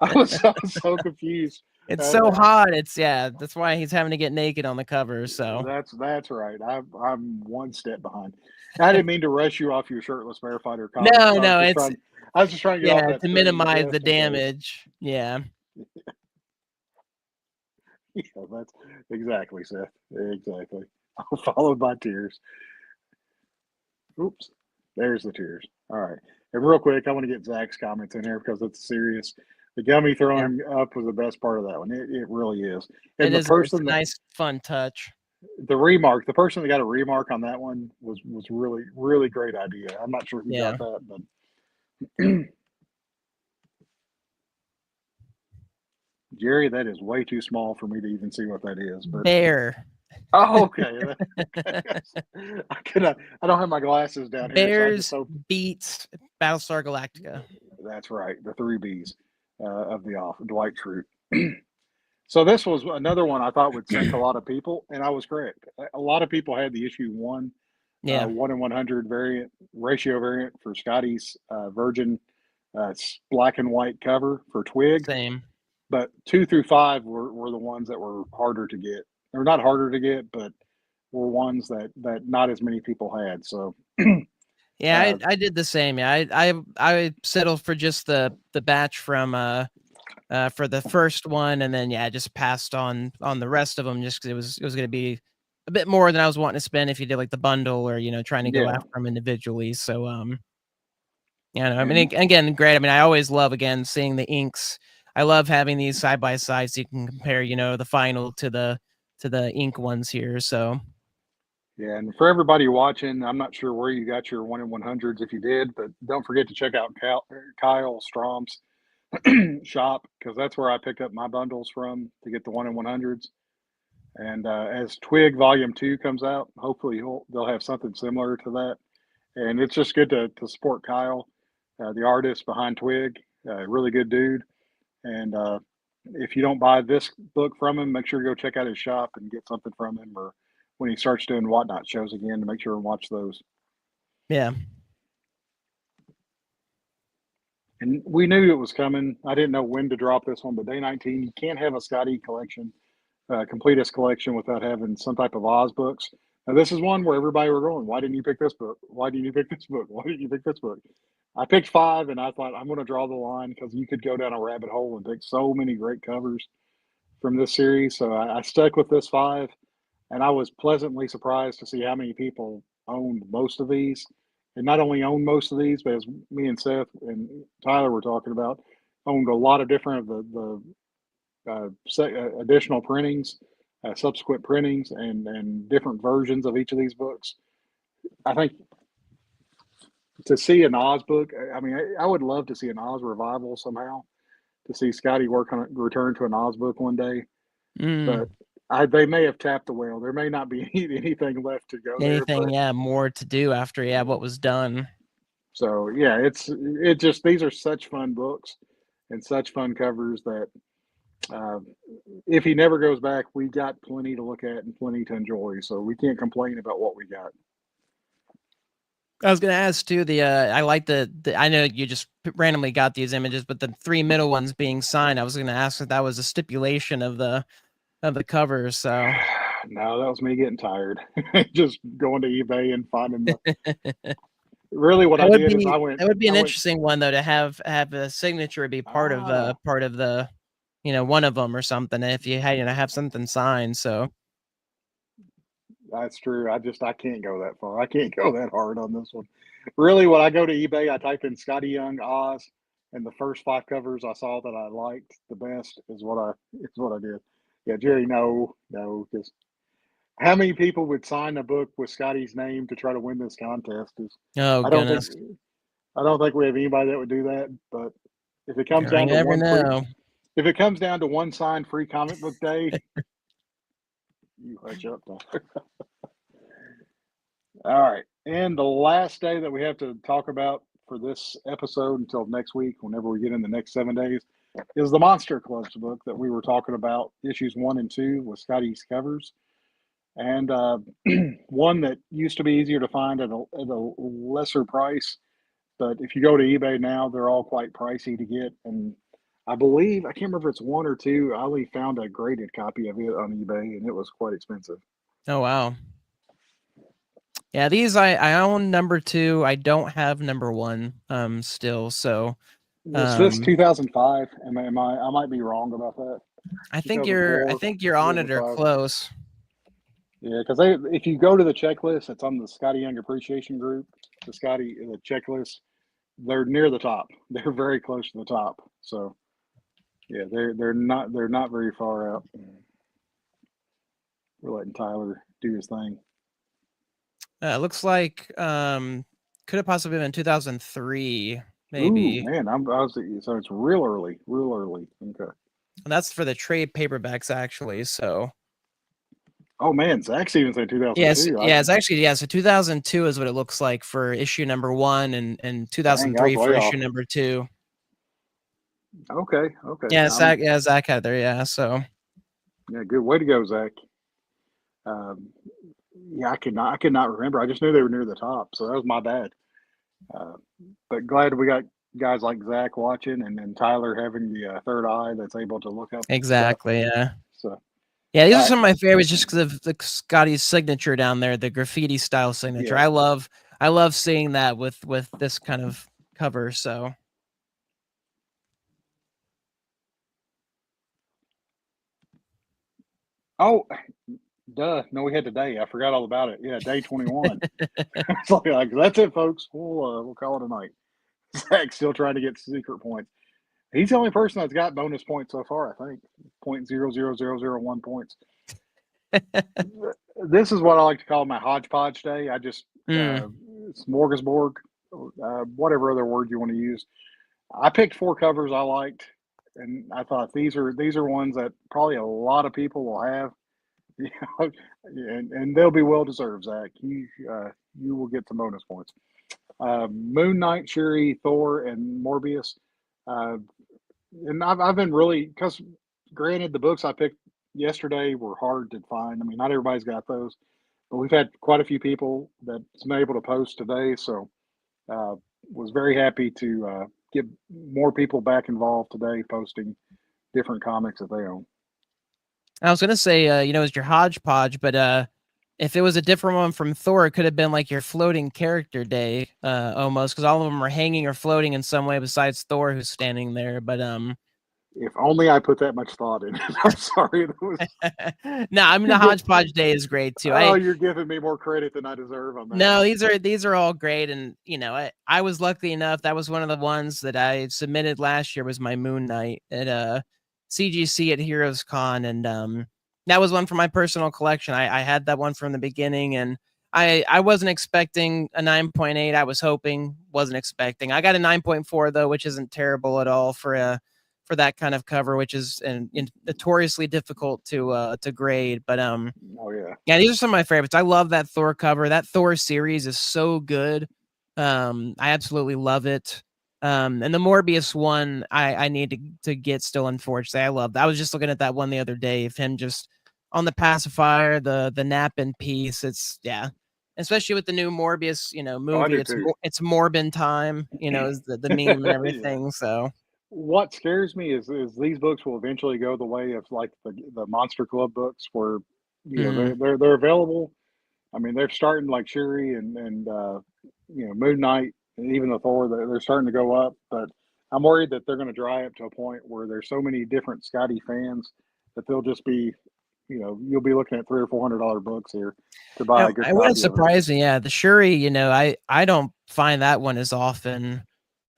I was so confused. It's Uh, so uh, hot. That's why he's having to get naked on the cover. So that's right. I'm one step behind. I didn't mean to rush you off your shirtless bear fighter comment. no, no, I was just trying to get off Yeah, that to screen minimize the just in case. damage. Yeah. Yeah, that's exactly, Seth. Exactly. Followed by tears. Oops. There's the tears. All right. And real quick, I want to get Zach's comments in here because it's serious. The gummy Yeah. throwing up was the best part of that one. It really is. And It the is it's person a that nice fun touch. the person that got a remark on that one was really, really great idea. I'm not sure who Yeah. got that, but Jerry, that is way too small for me to even see what that is. But Bear. oh, okay. I cannot. I don't have my glasses down here, so I just Bears hope beats Battlestar Galactica. that's right. The three Bs of the off Dwight Schrute. So this was another one I thought would sink a lot of people, and I was correct. A lot of people had the issue one, Yeah. 1 in 100 variant ratio variant for Skottie's Virgin black and white cover for Twig, Same. but 2 through 5 were the ones that were harder to get. Or not harder to get, but were ones that not as many people had. So Yeah, uh, I did the same. Yeah, I settled for just the batch from for the first one, and then yeah, I just passed on the rest of them just because it was going to be a bit more than I was wanting to spend if you did like the bundle or trying to go yeah, after them individually. So yeah, no, I mean and again, great. I mean, I always love again seeing the inks. I love having these side by sides so you can compare the final to the ink ones here. So yeah, and for everybody watching, I'm not sure where you got your 1 in 100s if you did, but don't forget to check out Kyle Strom's shop because that's where I picked up my bundles from to get the 1 in 100s. And as Twig Volume 2 comes out, hopefully they'll have something similar to that. And it's just good to support Kyle, the artist behind Twig, really good dude. And if you don't buy this book from him, make sure to go check out his shop and get something from him, or when he starts doing Whatnot shows again, to make sure and watch those. yeah, And we knew it was coming. I didn't know when to drop this one, but day 19, you can't have a Skottie collection, complete his collection without having some type of Oz books. Now, this is one where everybody were going, why didn't you pick this book? Why didn't you pick this book? Why didn't you pick this book? I picked 5, and I thought I'm going to draw the line because you could go down a rabbit hole and pick so many great covers from this series. So I stuck with this 5, and I was pleasantly surprised to see how many people owned most of these. And not only owned most of these, but as me and Seth and Tyler were talking about, owned a lot of different of the additional printings, subsequent printings, and different versions of each of these books. I think to see an Oz book, I mean, I would love to see an Oz revival somehow. To see Skottie work on return to an Oz book one day, but they may have tapped the whale. There may not be anything left to go there, anything, but yeah, more to do after what was done. so yeah, it just these are such fun books and such fun covers that uh, if he never goes back, we got plenty to look at and plenty to enjoy. So we can't complain about what we got. I was gonna ask too. I like the. I know you just randomly got these images, but the 3 middle ones being signed. I was gonna ask if that was a stipulation of the covers. So No, that was me getting tired. Just going to eBay and finding the. Really, what I did is that would be I an went. interesting one though to have a signature be Ah, part of the one of them or something if you had have something signed. So that's true. I can't go that far. I can't go that hard on this one. Really, when I go to eBay, I type in Skottie Young Oz, and the first 5 covers I saw that I liked the best is what I did. Yeah, Jerry, no, because how many people would sign a book with Scottie's name to try to win this contest? Is oh I don't think goodness, I don't think we have anybody that would do that. But if it comes you down to never know. if it comes down to one signed free comic book day, you hush up. All right. And the last day that we have to talk about for this episode until next week, whenever we get in the next 7 days, is the Monster Clubs book that we were talking about, issues 1 and 2 with Scottie's covers. And one that used to be easier to find at a lesser price. But if you go to eBay now, they're all quite pricey to get. And I believe, I can't remember if it's 1 or 2. I only found a graded copy of it on eBay, and it was quite expensive. Oh wow. Yeah, these I own number 2. I don't have number 1 still. So Was this 2005? I might be wrong about that. I think you're 2004, on it or 2005. close. Yeah, because if you go to the checklist, it's on the Skottie Young Appreciation Group. The checklist, they're near the top. They're very close to the top. So yeah, they're not very far out. We're letting Tyler do his thing. It looks like could have possibly been 2003, Ooh, maybe. man, so it's real early, real early. Okay. And that's for the trade paperbacks, actually. So Oh man, Zach's even said yes, 2002. yeah, it's actually So 2002 is what it looks like for issue number 1, and Dang, I was 2003 for way issue off. number 2. Okay, okay. Yeah, Zach had it there. Yeah, so Yeah, good way to go, Zach. Yeah, I could not remember. I just knew they were near the top, so that was my bad. Uh, but glad we got guys like Zach watching, and Tyler having the third eye that's able to look up stuff. exactly. Yeah. So, Yeah, these all are right, some of my favorites just because of the Scottie's signature down there, the graffiti style signature. yeah. I love seeing that with this kind of cover. So Oh, duh. No, we had today. I forgot all about it. Yeah, day 21. It's like that's it, folks. We'll call it a night. Zach's still trying to get secret points. He's the only person that's got bonus points so far. I think 0.00001 points. This is what I like to call my hodgepodge day. I just mm, smorgasbord, whatever other word you want to use. I picked 4 covers I liked, and I thought these are ones that probably a lot of people will have. You know, and they'll be well deserved. Zach, you will get some bonus points. Moon Knight, Shuri, Thor, and Morbius. Uh, and I've been really, because granted the books I picked yesterday were hard to find. I mean, not everybody's got those, but we've had quite a few people that's been able to post today. So was very happy to get more people back involved today, posting different comics that they own. I was gonna say, it's your hodgepodge, but if it was a different one from Thor, it could have been like your floating character day, almost, because all of them are hanging or floating in some way besides Thor, who's standing there. But If only I put that much thought in it. I'm sorry. That was, no, I mean the hodgepodge day is great too. oh, you're giving me more credit than I deserve on that No, one. these are all great, and I was lucky enough. That was one of the ones that I submitted last year. Was my Moon Knight at CGC at Heroes Con, and that was one for my personal collection. I had that one from the beginning, and I wasn't expecting a 9.8. I was hoping, wasn't expecting. I got a 9.4 though, which isn't terrible at all for that kind of cover, which is notoriously difficult to grade. But Oh yeah. yeah, these are some of my favorites. I love that Thor cover. That Thor series is so good. I absolutely love it. And the Morbius one, I need to get still. Unfortunately, I love that. I was just looking at that one the other day of him just on the pacifier, the nap in peace. It's especially with the new Morbius, Oh, I movie. do too. It's Morbin time, is the meme and Yeah. everything. So What scares me is these books will eventually go the way of like the Monster Club books, where mm. they're available. I mean, they're starting like Shuri and Moon Knight and even the Thor. They're starting to go up, but I'm worried that they're going to dry up to a point where there's so many different Scotty fans that they'll just be, you'll be looking at $300 or $400 books here to buy Now, a good it wouldn't copy of it. surprise me. Yeah, the Shuri, I don't find that one as often.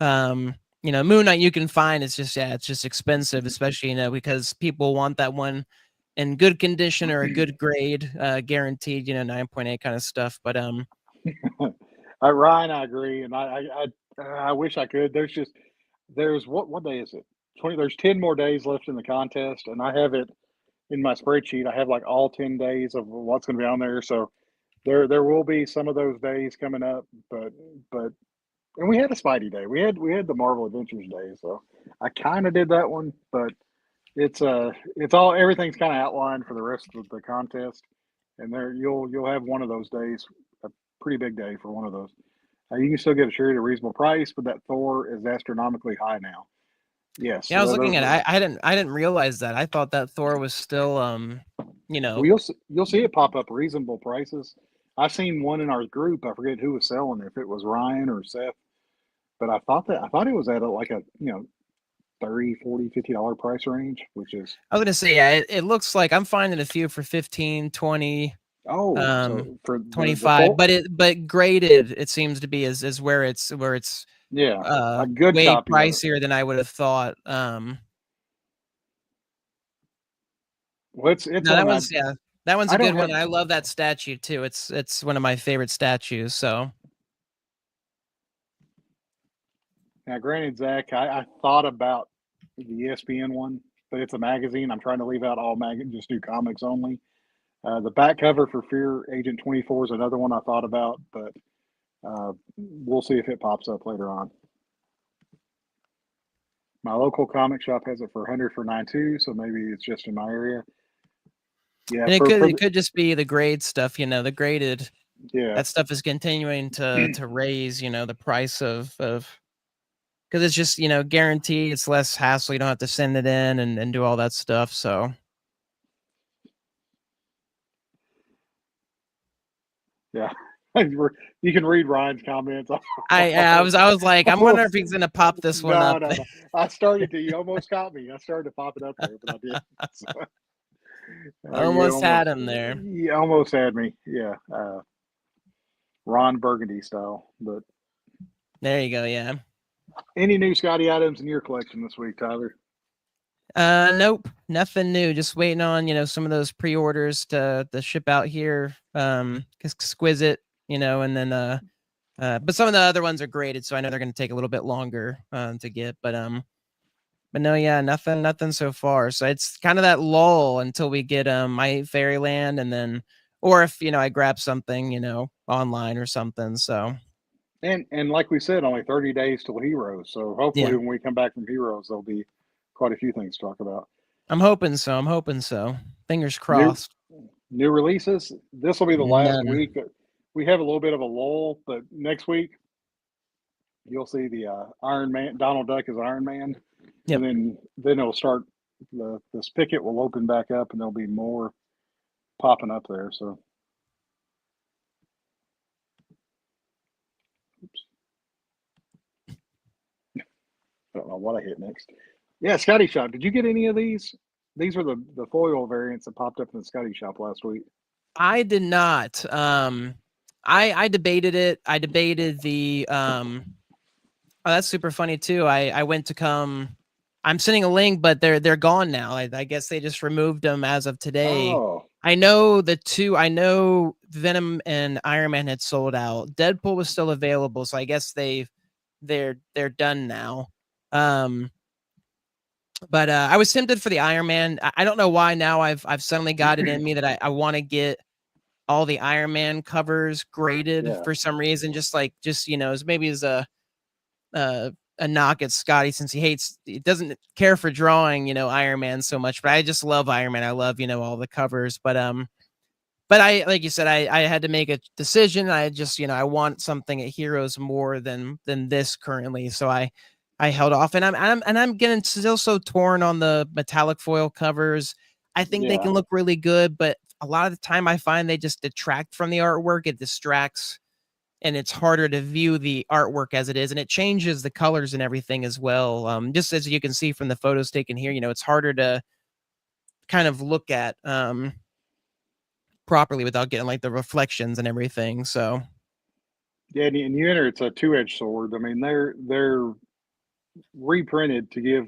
Moon Knight you can find. It's just expensive, especially because people want that one in good condition or a good grade, guaranteed. 9.8 kind of stuff. But Ryan, I agree, and I wish I could. There's what day is it? 20. There's 10 more days left in the contest, and I have it in my spreadsheet. I have like all 10 days of what's going to be on there. So there will be some of those days coming up, but and we had a Spidey day. We had the Marvel Adventures day, so I kind of did that one, but it's all everything's kind of outlined for the rest of the contest, and there you'll have one of those days, a pretty big day for one of those. You can still get a shirt at a reasonable price, but that Thor is astronomically high now. Yes, yeah, I was looking at it. I didn't realize that. I thought that Thor was still well, you'll see it pop up reasonable prices. I seen one in our group. I forget who was selling it, if it was Ryan or Seth, but I thought it was at like a 30, 40, $50 price range, which is I was gonna say, yeah, it looks like I'm finding a few for 15, 20, so for the 25, full, but graded, it seems to be is where it's yeah, a good way copy of it. pricier than I would have thought. Well, it's No, that on one's yeah, that one's a I good don't one. have I love that statue too. It's one of my favorite statues. So now. Granted, Zach, I thought about the ESPN one, but it's a magazine. I'm trying to leave out all just do comics only. The back cover for Fear Agent 24 is another one I thought about, but we'll see if it pops up later on. My local comic shop has it for 100 for 9.2, so maybe it's just in my area. Yeah, and it for could for it could just be the grade stuff. The graded yeah, that stuff is continuing to raise the price of because it's just guaranteed. It's less hassle. You don't have to send it in and do all that stuff. So yeah. You can read Ryan's comments. I was like, I'm wondering if he's gonna pop this one No, up. no, no. I started to. You almost caught me. I started to pop it up there, but I did. So, Almost had him there. you almost had me. Yeah, Ron Burgundy style. But There you go. Yeah. any new Skottie items in your collection this week, Tyler? Nope, nothing new. Just waiting on some of those pre-orders to ship out here. Exquisite, and then but some of the other ones are graded, so I know they're going to take a little bit longer to get. But no, yeah, nothing so far. So it's kind of that lull until we get my Fairyland, and then or if I grab something online or something. So And like we said, only 30 days till Heroes. So hopefully, yeah, when we come back from Heroes, there'll be quite a few things to talk about. I'm hoping so. I'm hoping so. Fingers New crossed. new releases. This will be the last None. week that we have a little bit of a lull, but next week you'll see the Iron Man. Donald Duck is Iron Man, Yep. and then it'll start. The spigot will open back up, and there'll be more popping up there. So, oops, I don't know what I hit next. Yeah, Scotty Shop. Did you get any of these? These were the foil variants that popped up in the Scotty Shop last week. I did not. I debated it. I debated the Oh, that's super funny too. I went to come. I'm sending a link, but they're gone now. I guess they just removed them as of today. Oh, I know the two. I know Venom and Iron Man had sold out. Deadpool was still available, so I guess they're done now. Um, but I was tempted for the Iron Man. I don't know why now I've suddenly got it in me that I want to get all the Iron Man covers graded yeah. for some reason. Just as maybe as uh, a knock at Skottie since he doesn't care for drawing, Iron Man so much, but I just love Iron Man. I love, all the covers, but I, like you said, I had to make a decision. I just, I want something at Heroes more than this currently. So I held off and I'm getting still so torn on the metallic foil covers. I think they Yeah. can look really good, but a lot of the time I find they just detract from the artwork. It distracts and it's harder to view the artwork as it is, and it changes the colors and everything as well. Just as you can see from the photos taken here, it's harder to kind of look at properly without getting like the reflections and everything. So Yeah, and you enter it's a two-edged sword. I mean, they're reprinted to give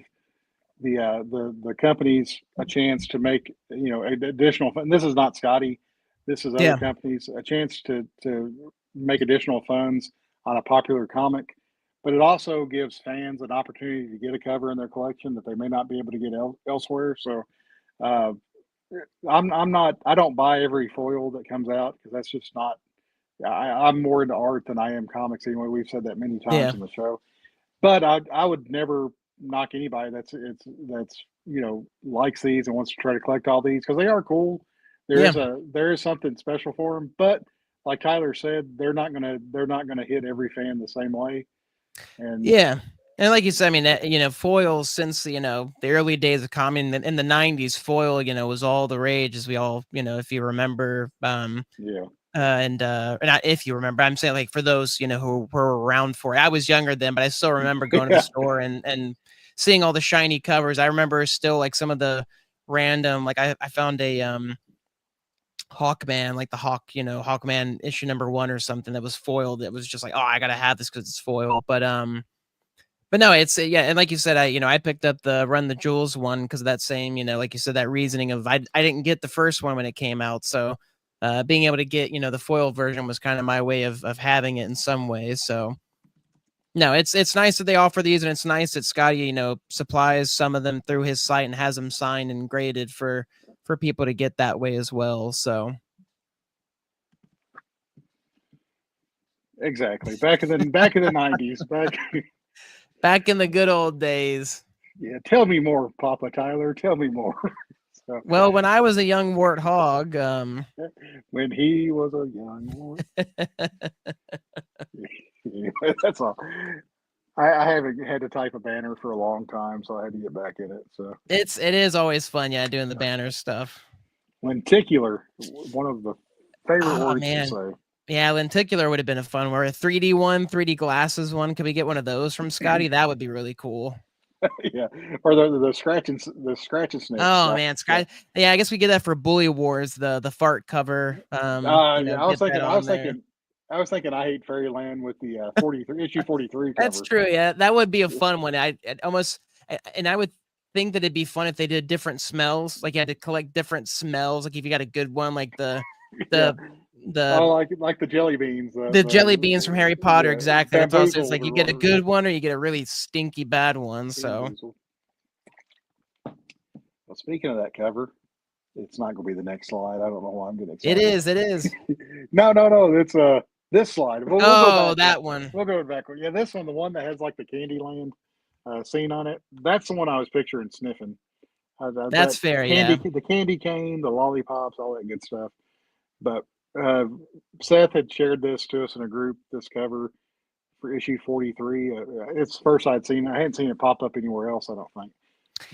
the companies a chance to make additional. And this is not Scotty. This is other yeah, companies a chance to make additional funds on a popular comic. But it also gives fans an opportunity to get a cover in their collection that they may not be able to get elsewhere. So uh, I'm not I don't buy every foil that comes out because that's just not. I'm more into art than I am comics anyway. We've said that many times yeah, on the show. But I would never knock anybody that's likes these and wants to try to collect all these because they are cool. yeah, There is something special for them. But like Tyler said, they're not gonna hit every fan the same way. And yeah. And like you said, I mean, foils since the early days of comic in the '90s, foil was all the rage, as we all if you remember. yeah, not if you remember, I'm saying like for those, who were around for it. I was younger then, but I still remember going to the store and seeing all the shiny covers. I remember still like some of the random, like I found a Hawkman, like the Hawkman issue #1 or something that was foiled. It was just like, oh, I gotta have this because it's foil. But no, it's yeah, and like you said, I picked up the Run the Jewels one because of that same, like you said, that reasoning of I didn't get the first one when it came out, so being able to get the foil version was kind of my way of having it in some ways. So no, it's nice that they offer these, and it's nice that Skottie supplies some of them through his site and has them signed and graded for people to get that way as well. So exactly. Back in the 90s. back in the good old days. Yeah, tell me more, Papa Tyler. Tell me more. So, well, when I was a young warthog, when he was a young wart. Anyway, that's all. I haven't had to type a banner for a long time, so I had to get back in it. So it is always fun, doing the banner stuff. Lenticular, one of the favorite words to say. Yeah, lenticular would have been a fun one. A 3D one, 3D glasses one. Could we get one of those from Skottie? That would be really cool. Yeah, or the scratch and snakes. Oh man, yeah, I guess we get that for Bully Wars, the fart cover. Yeah, I was thinking I Hate Fairyland with the 43 issue 43 cover. That's true. Yeah, that would be a fun one. I would think that it'd be fun if they did different smells. Like you had to collect different smells. Like if you got a good one, like the like the jelly beans. The jelly beans from Harry Potter, exactly. That's also, it's like you get a good one or you get a really stinky bad one. So, well, speaking of that cover, it's not going to be the next slide. I don't know why I'm getting excited. It is. No. It's this slide. We'll go back that one. We'll go backward. Yeah, this one, the one that has like the Candyland scene on it. That's the one I was picturing sniffing. That's fair. The candy cane, the lollipops, all that good stuff. But Seth had shared this to us in a group, this cover for issue 43. It's the first I'd seen it. I hadn't seen it pop up anywhere else, I don't think.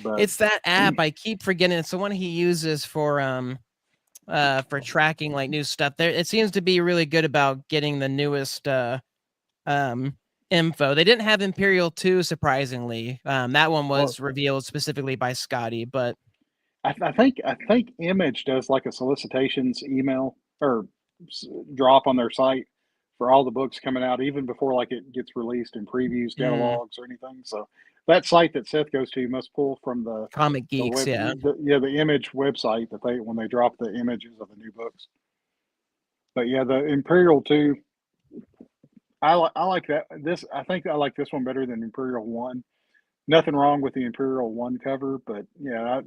But it's that app. I keep forgetting. It's the one he uses for tracking like new stuff. There, it seems to be really good about getting the newest info. They didn't have Imperial 2, surprisingly. That one was revealed specifically by Skottie, but I think Image does like a solicitations email or drop on their site for all the books coming out, even before like it gets released in previews, catalogs, or anything. So that site that Seth goes to must pull from the Comic Geeks, the Image website that when they drop the images of the new books. But yeah, the Imperial 2, I like that. I think I like this one better than Imperial 1. Nothing wrong with the Imperial 1 cover, but yeah,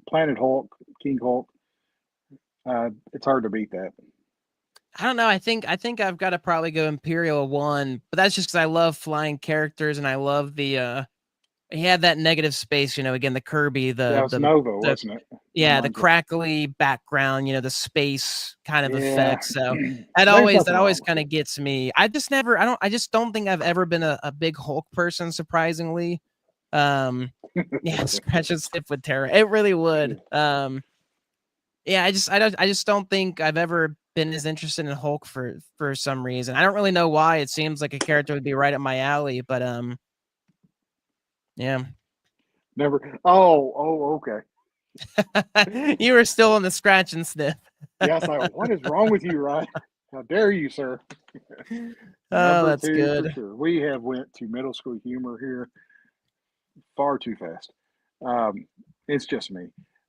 Planet Hulk, King Hulk, it's hard to beat that. I don't know. I think I've got to probably go Imperial 1, but that's just because I love flying characters and I love the he had that negative space, again, the Kirby, the Nova, wasn't it? Yeah, the crackly background, the space kind of effect. So that always kind of gets me. I just don't think I've ever been a big Hulk person, surprisingly. Yeah, scratch and sniff would terror. It really would. Yeah, I just don't think I've ever been as interested in Hulk for some reason. I don't really know why. It seems like a character would be right up my alley, but yeah. Never. Oh, okay. You were still on the scratch and sniff. Yes, what is wrong with you, Ryan? How dare you, sir? Oh, that's good. For sure. We have went to middle school humor here far too fast. It's just me.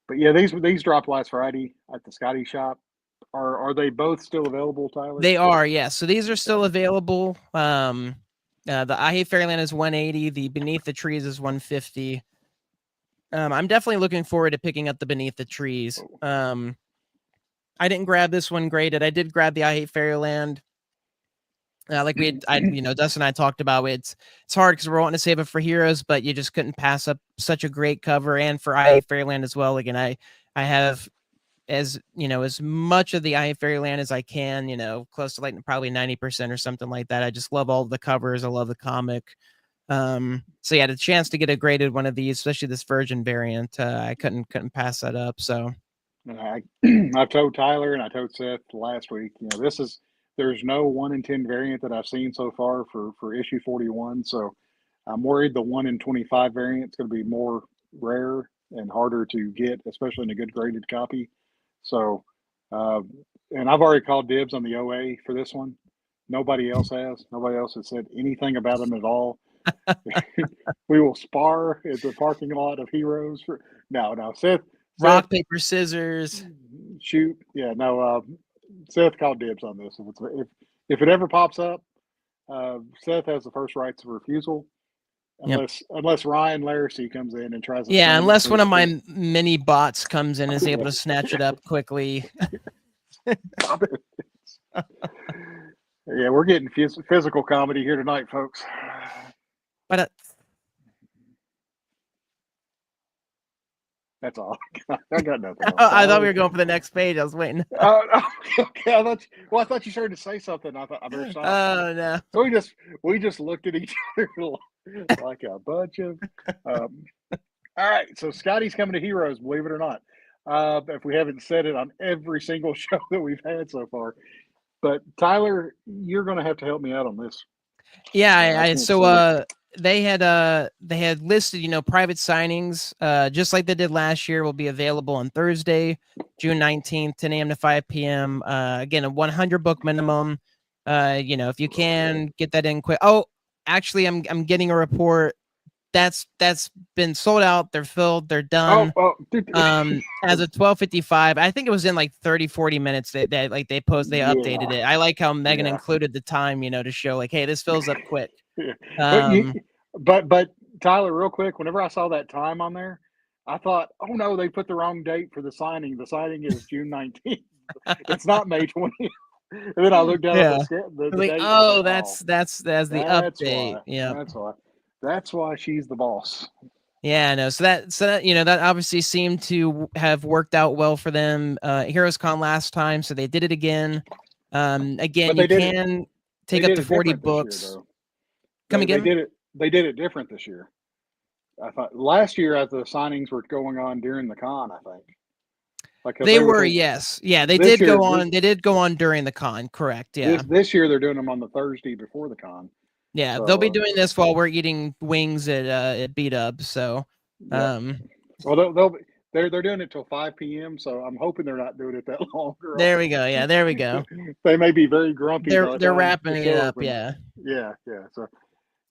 But yeah, these dropped last Friday at the Skottie shop. Are they both still available, Tyler? They are, yes. Yeah. So these are still available. The I Hate Fairyland is $180. The Beneath the Trees is $150. I'm definitely looking forward to picking up the Beneath the Trees. I didn't grab this one graded. I did grab the I Hate Fairyland. Like Dustin and I talked about, it's hard because we're wanting to save it for Heroes, but you just couldn't pass up such a great cover, and for I Hate Fairyland as well. Again, I have as much of the I Hate Fairyland as I can, close to like probably 90% or something like that. I just love all the covers. I love the comic. So yeah, the chance to get a graded one of these, especially this Virgin variant, I couldn't pass that up. So And I've told Tyler and I told Seth last week, there's no 1 in 10 variant that I've seen so far for issue 41. So I'm worried the 1 in 25 variant is going to be more rare and harder to get, especially in a good graded copy. So, uh, and I've already called dibs on the OA for this one. Nobody else has. Nobody else has said anything about them at all. We will spar at the parking lot of Heroes. No, Seth, Rock, paper, scissors. shoot. Yeah, no, Seth called dibs on this. If it ever pops up, Seth has the first rights of refusal. Yep. Unless Ryan Larsey comes in and tries to Yeah, swing unless for one the of my mini bots comes in and is able Yeah. to snatch it up quickly. Yeah, we're getting physical comedy here tonight, folks. But That's all. I got nothing else. I thought we were going for the next page. I was waiting. Okay. I thought you started to say something. I thought I better stop. Oh no! So we just looked at each other like a bunch of. All right, so Skottie's coming to Heroes. Believe it or not, if we haven't said it on every single show that we've had so far. But Tyler, you're going to have to help me out on this. Yeah, they had listed, private signings, just like they did last year, will be available on Thursday, June 19th, 10 a.m. to 5 p.m. Again, a 100 book minimum. If you can get that in quick. Oh, actually, I'm getting a report that's been sold out. They're filled. They're done. As of 12:55, I think it was in like 30-40 minutes they updated it. I like how Megan included the time, to show like, hey, this fills up quick. But Tyler, real quick, whenever I saw that time on there, I thought, oh no, they put the wrong date for the signing. The signing is June 19th. It's not May 20th. And then I looked down at the date. Oh, that's the update. Yeah, that's why she's the boss. Yeah, no. So that obviously seemed to have worked out well for them. HeroesCon last time, so they did it again. Again, you can take up to 40 books. Come again? They did it different this year. I thought last year, as the signings were going on during the con, I think. They did go on. They did go on during the con, correct? Yeah. This year they're doing them on the Thursday before the con. Yeah, so, they'll be doing this while we're eating wings at Beat Up. So, well, they're doing it till 5 p.m. So I'm hoping they're not doing it that longer. There we go. Yeah, there we go. They may be very grumpy. They're wrapping it up. Yeah. So,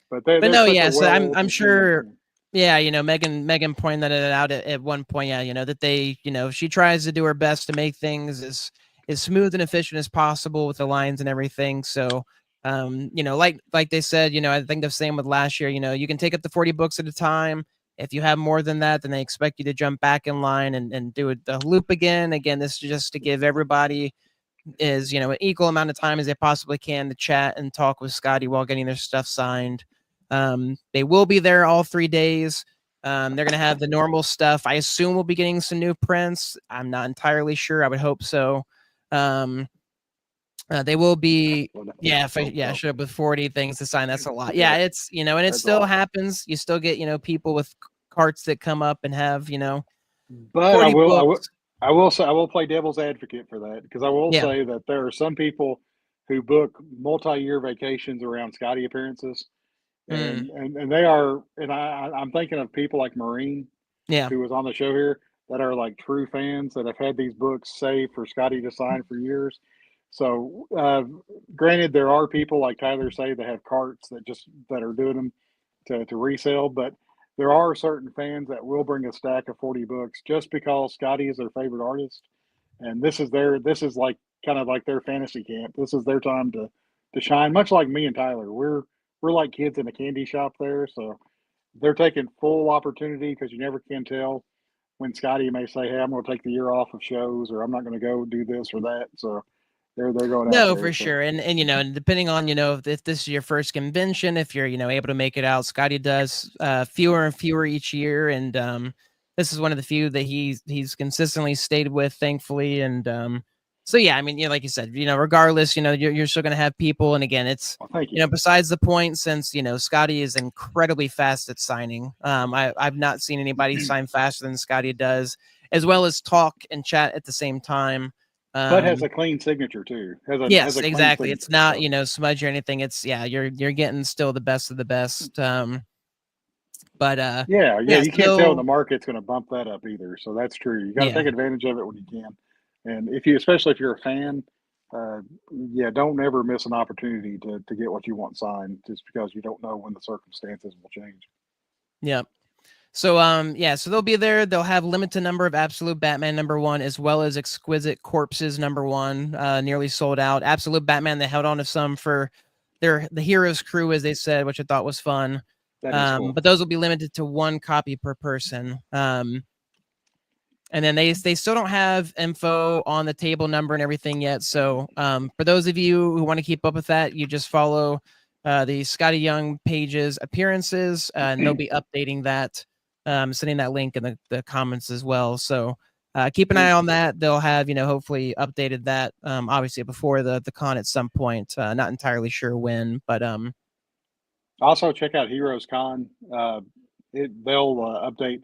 but no, yeah. So I'm sure. Yeah, Megan pointed that out at one point. Yeah, that they, she tries to do her best to make things as smooth and efficient as possible with the lines and everything. So, like they said, I think the same with last year. You can take up to 40 books at a time. If you have more than that, then they expect you to jump back in line and do the loop again. Again, this is just to give everybody an equal amount of time as they possibly can to chat and talk with Skottie while getting their stuff signed. They will be there all 3 days. They're going to have the normal stuff. I assume we'll be getting some new prints. I'm not entirely sure. I would hope so. They will be, show up with 40 things to sign. That's a lot. Yeah, it's, and it still happens. You still get, people with carts that come up and have, but I will play devil's advocate for that, because I will say that there are some people who book multi-year vacations around Skottie appearances. And they are, and I'm thinking of people like Marine, who was on the show here, that are like true fans that have had these books saved for Skottie to sign for years. So, granted, there are people like Tyler say that have carts that are doing them to resell, but there are certain fans that will bring a stack of 40 books just because Skottie is their favorite artist, and this is like kind of like their fantasy camp. This is their time to shine, much like me and Tyler. We're like kids in a candy shop there, so they're taking full opportunity, because you never can tell when Skottie may say, hey, I'm going to take the year off of shows, or I'm not going to go do this or that. So they're going out no, there, for sure. And and depending on, if this is your first convention, if you're, able to make it out, Skottie does fewer and fewer each year. And this is one of the few that he's consistently stayed with, thankfully. And so, yeah, I mean, like you said, regardless, you're still going to have people. And again, it's, besides the point, since, Skottie is incredibly fast at signing. I've not seen anybody sign faster than Skottie does. as well as talk and chat at the same time. But has a clean signature too. Has Yes, a clean exactly. It's signature. not, So smudge or anything. It's you're getting still the best of the best. But yeah, yeah, you so can't tell when the they'll market's going to bump that up either. So that's true. You got to yeah. take advantage of it when you can. And especially if you're a fan, uh, yeah, don't ever miss an opportunity to get what you want signed, just because you don't know when the circumstances will change. Yep. So yeah, so they'll be there. They'll have limited number of Absolute Batman #1 as well as Exquisite Corpses #1, nearly sold out. Absolute Batman, they held on to some for the Heroes crew, as they said, which I thought was fun. That is cool. But those will be limited to one copy per person. And then they still don't have info on the table number and everything yet. So for those of you who want to keep up with that, you just follow the Skottie Young page's appearances, and they'll be updating that, sending that link in the comments as well. So keep an eye on that. They'll have, hopefully updated that, obviously before the con at some point. Not entirely sure when, but Also, check out Heroes Con. They'll update.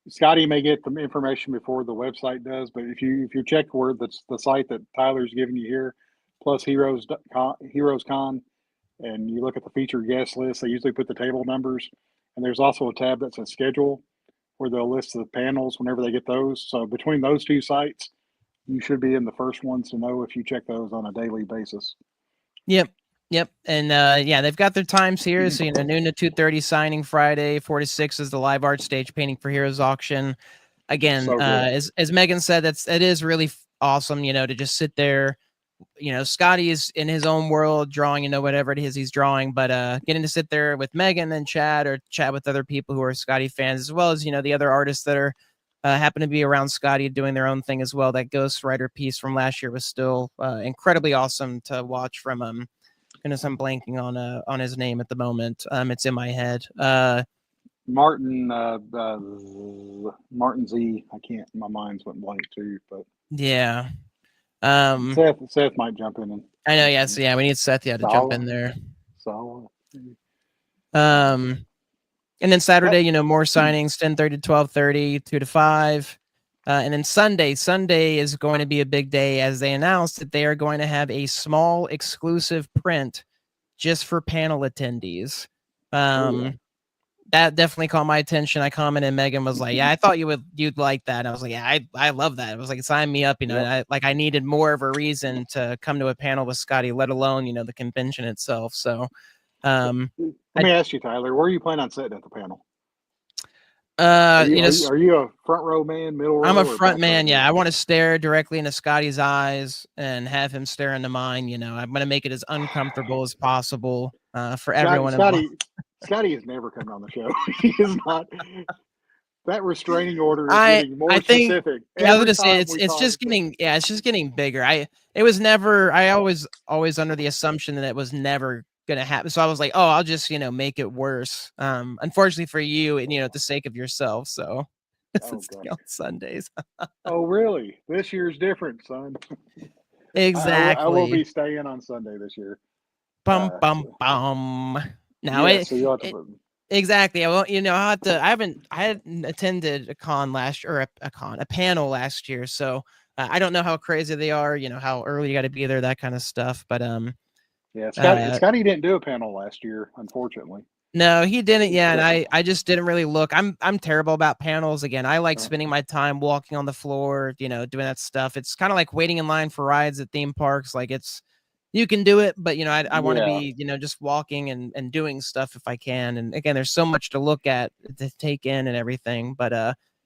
Skottie may get the information before the website does, but if you check where the site that Tyler's giving you here, plus Heroes Con, and you look at the featured guest list, they usually put the table numbers, and there's also a tab that says schedule where they'll list the panels whenever they get those. So between those two sites, you should be in the first ones to know if you check those on a daily basis. yep. Yep. And yeah, they've got their times here. So, noon to 2:30 signing Friday, 4 to 6 is the live art stage painting for Heroes auction. Again, So good. as Megan said, it is really awesome, to just sit there. Skottie is in his own world drawing, whatever it is he's drawing, but getting to sit there with Megan and chat with other people who are Skottie fans, as well as, the other artists that are happen to be around Skottie doing their own thing as well. That Ghostwriter piece from last year was still incredibly awesome to watch from goodness, I'm blanking on his name at the moment. It's in my head. Martin Martin Z. I can't. My mind's went blank too. But Yeah. Seth might jump in and I know. answer Yes. me. Yeah. We need Seth. Yeah, to jump in Sala, there. Sala. Um, and then Saturday, more signings, 10:30 to 12:30, 2 to 5. And then Sunday is going to be a big day, as they announced that they are going to have a small exclusive print just for panel attendees. Cool. That definitely caught my attention. I commented, and Megan was like, "Yeah, I thought you'd like that." And I was like, "Yeah, I love that." I was like, "Sign me up," Yep. I needed more of a reason to come to a panel with Skottie, let alone, the convention itself. So, um, Let I, me ask you, Tyler, where are you planning on sitting at the panel? uh, you know, Are you a front row man, middle I'm a row, or front back row man. Yeah, man? I want to stare directly into Scottie's eyes and have him stare into mine. I'm going to make it as uncomfortable as possible for everyone involved. Skottie has never come on the show. He is not. That restraining order is I getting I more think specific I was every gonna say time it's we it's talk. just getting yeah, it's just getting bigger. It was never I always under the assumption that it was never gonna happen. So I was like, oh, I'll just make it worse. Unfortunately for you, and at the sake of yourself. So it's Oh God. on Sundays. Oh really? This year's different, son. I will Exactly. be staying on Sunday this year. Bum bum So bum. Now yeah, so you'll have to it put. exactly. Well, I hadn't attended a con last or a panel last year, so I don't know how crazy they are. How early you got to be there, that kind of stuff. But Yeah, uh, Skottie didn't do a panel last year, unfortunately. no, he didn't. Yeah, and So, I just didn't really look. I'm terrible about panels. Again, I like uh, spending my time walking on the floor, doing that stuff. It's kind of like waiting in line for rides at theme parks. Like you can do it, but I want to yeah, be, just walking and doing stuff if I can. And again, there's so much to look at, to take in and everything. But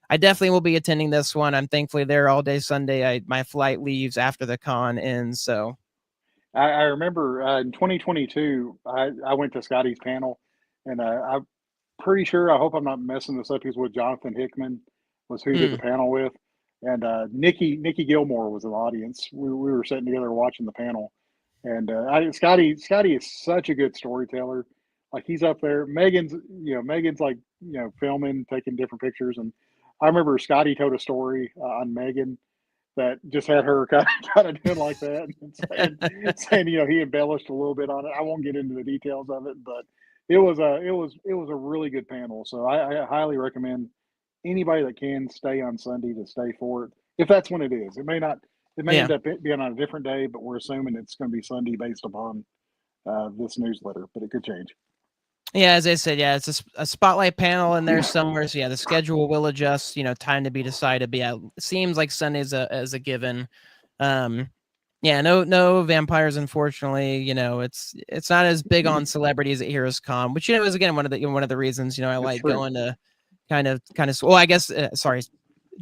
I definitely will be attending this one. I'm thankfully there all day Sunday. My flight leaves after the con ends, so I remember in 2022, I went to Scottie's panel, and I'm pretty sure. I hope I'm not messing this up. He's with Jonathan Hickman, was who he did the mm, panel with, and Nikki Gilmore was in the audience. We were sitting together watching the panel, and Skottie is such a good storyteller. Like he's up there. Megan's like filming, taking different pictures, and I remember Skottie told a story on Megan that just had her kind of doing like that and saying he embellished a little bit on it. I won't get into the details of it, but it was a really good panel. So I highly recommend anybody that can stay on Sunday to stay for it, if that's when it is. It may not. It may Yeah. end up being on a different day, but we're assuming it's going to be Sunday based upon this newsletter. But it could change. Yeah, as I said, yeah, it's a spotlight panel in there somewhere. So yeah, the schedule will adjust. Time to be decided. But yeah, it seems like Sunday's as a given. Yeah, no vampires, unfortunately. It's not as big on celebrities at Heroes Con, which is again one of the reasons I like true. going to kind of. Well, I guess sorry,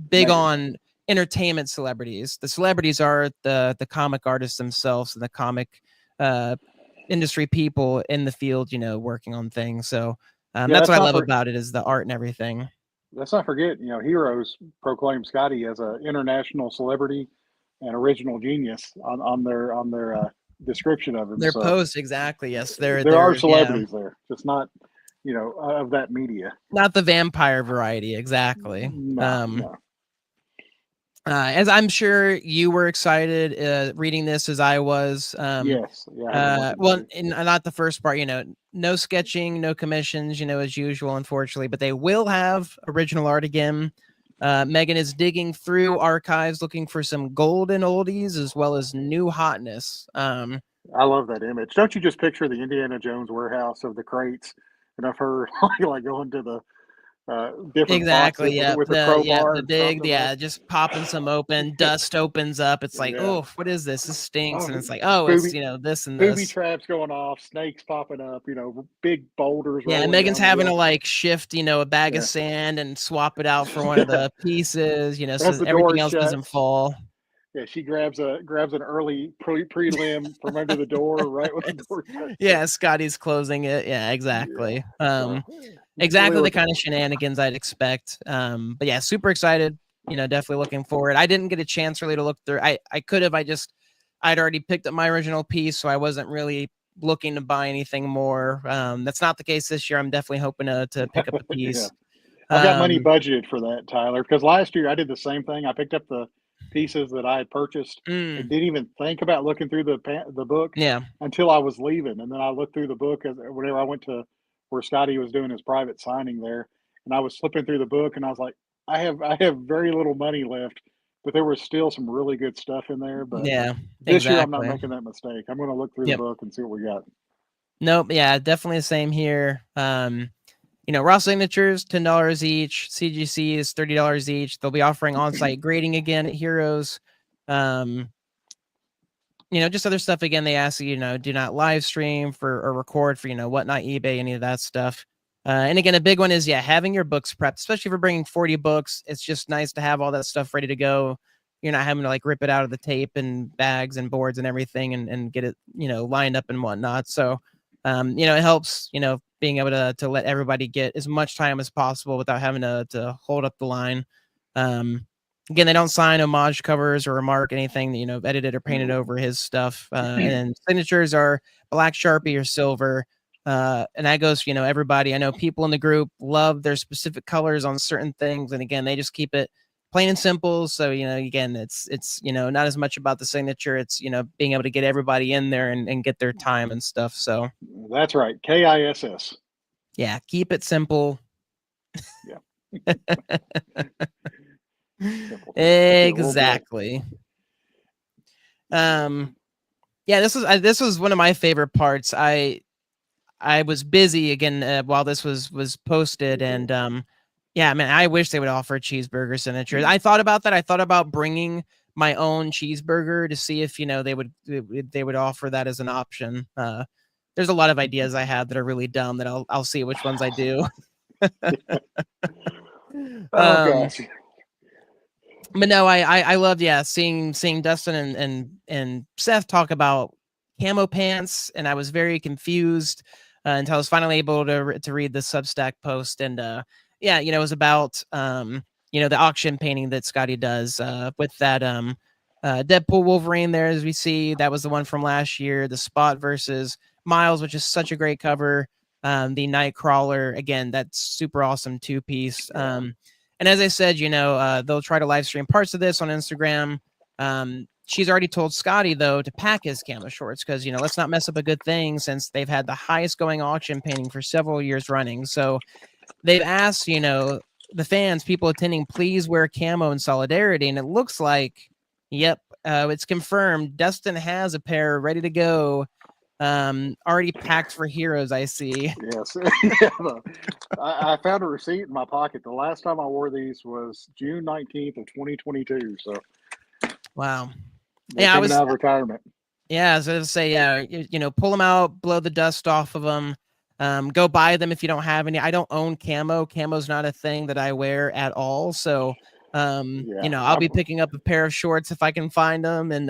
big on entertainment celebrities. The celebrities are the comic artists themselves and the comic industry people in the field, working on things. So that's what I love about it, is the art and everything. Let's not forget, Heroes proclaimed Skottie as an international celebrity and original genius on their description of him. Their post, exactly. Yes, there are celebrities there, just not of that media, not the vampire variety. Exactly. No. As I'm sure you were excited reading this as I was. Yes. Yeah. Well, not the first part, no sketching, no commissions, as usual, unfortunately, but they will have original art again. Megan is digging through archives looking for some golden oldies as well as new hotness. I love that image. Don't you just picture the Indiana Jones warehouse of the crates, and I've heard like going to the different exactly, yeah, with a crowbar, the big, just popping some open, dust opens up. It's like, oh, what is this? This stinks, and it's like, oh, it's this and this. Booby traps going off, snakes popping up, big boulders. Yeah, Megan's having to like shift, a bag of sand and swap it out for one of the pieces, so everything else doesn't fall. Yeah, she grabs an early prelim from under the door, right when the door shuts. Yeah, Skottie's closing it. Yeah, exactly. Exactly the kind of shenanigans I'd expect. But yeah, super excited. Definitely looking forward. I didn't get a chance really to look through. I could have. I'd already picked up my original piece, so I wasn't really looking to buy anything more. That's not the case this year. I'm definitely hoping to pick up a piece. I've got money budgeted for that, Tyler, because last year I did the same thing. I picked up the pieces that I had purchased and didn't even think about looking through the book until I was leaving, and then I looked through the book whenever I went to where Skottie was doing his private signing there, and I was flipping through the book, and I was like, I have very little money left, but there was still some really good stuff in there. But this year I'm not making that mistake. I'm going to look through the book and see what we got. Nope. Yeah, definitely the same here. Raw signatures, $10 each. CGC is $30 each. They'll be offering on-site grading again at Heroes. Just other stuff. Again, they ask you, do not live stream or record for, whatnot, eBay, any of that stuff. And again, a big one is, having your books prepped, especially if you're bringing 40 books. It's just nice to have all that stuff ready to go. You're not having to like rip it out of the tape and bags and boards and everything and get it, lined up and whatnot. So, it helps, being able to let everybody get as much time as possible without having to hold up the line. Again, they don't sign homage covers or remark anything that, edited or painted over his stuff. And signatures are black Sharpie or silver. And that goes, everybody. I know people in the group love their specific colors on certain things. And again, they just keep it plain and simple. So, again, it's not as much about the signature. It's, being able to get everybody in there and get their time and stuff. So that's right. KISS. Yeah. Keep it simple. Yeah. Exactly. This was one of my favorite parts. I was busy again while this was posted, and I wish they would offer cheeseburger signatures. I thought about that. I thought about bringing my own cheeseburger to see if they would offer that as an option. There's a lot of ideas I have that are really dumb that I'll see which ones I do. Gosh. But no, I loved seeing Dustin and Seth talk about camo pants, and I was very confused until I was finally able to read the Substack post, and it was about the auction painting that Skottie does with that Deadpool Wolverine there, as we see. That was the one from last year, the Spot versus Miles, which is such a great cover. The Nightcrawler, again, that's super awesome 2-piece. And as I said, they'll try to live stream parts of this on Instagram. She's already told Skottie, though, to pack his camo shorts because, let's not mess up a good thing, since they've had the highest going auction painting for several years running. So they've asked, the fans, people attending, please wear camo in solidarity. And it looks like, yep, it's confirmed. Dustin has a pair ready to go, already packed for heroes. I see. Yes. Yeah, I found a receipt in my pocket. The last time I wore these was June 19th of 2022. So Wow. they're Yeah, I coming was. out of retirement. Yeah, so to say, yeah, pull them out, blow the dust off of them. Go buy them if you don't have any. I don't own camo. Camo's not a thing that I wear at all. So, Yeah. I'll be picking up a pair of shorts if I can find them, and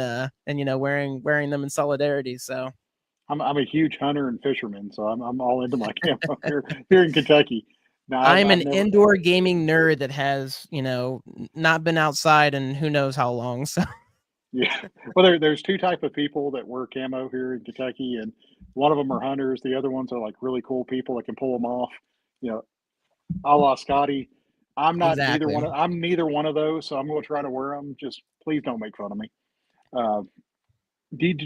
wearing them in solidarity. So I'm a huge hunter and fisherman, so I'm all into my camo here in Kentucky. Now I'm I've an never. indoor gaming nerd that has, not been outside in who knows how long. So Yeah. Well, there's two type of people that wear camo here in Kentucky, and one of them are hunters. The other ones are like really cool people that can pull them off. You know, a la Skottie. exactly. I'm neither one of those, so I'm going to try to wear them. Just please don't make fun of me. Uh,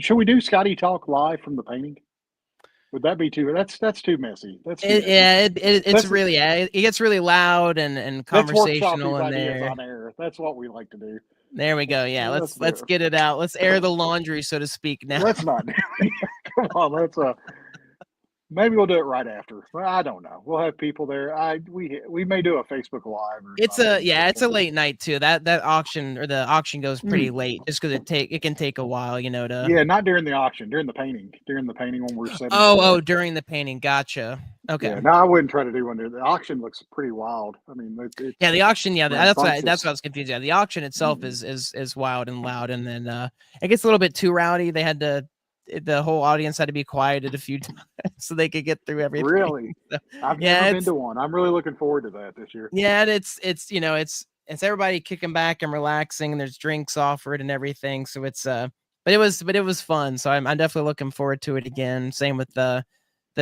should we do Scotty talk live from the painting? Would that be too? That's too messy. That's too messy. It's Let's really, yeah, it gets really loud and let's workshop conversational these in ideas there. on air. That's what we like to do. There we go. Yeah, Let's do let's it. get it out. Let's air the laundry, so to speak. Now Let's not. Come on. Maybe we'll do it right after. Well, I don't know. We'll have people there. We may do a Facebook Live or it's a something. yeah, it's a late night too. That auction, or the auction, goes pretty Mm. late just because it can take a while, to. Yeah, not during the auction. During the painting. During the painting when we're setting Oh, stuff. during the painting. Gotcha. Okay. Yeah. No, I wouldn't try to do one there. The auction looks pretty wild. I mean, Yeah, it's the auction. Yeah, that's what rambunctious. I was confused. Yeah, the auction itself is wild and loud, and then it gets a little bit too rowdy. The whole audience had to be quieted a few times so they could get through everything. Really, So, I've yeah, never been to one. I'm really looking forward to that this year. yeah, and it's everybody kicking back and relaxing, and there's drinks offered and everything. So it's but it was fun. So I'm definitely looking forward to it again. Same with the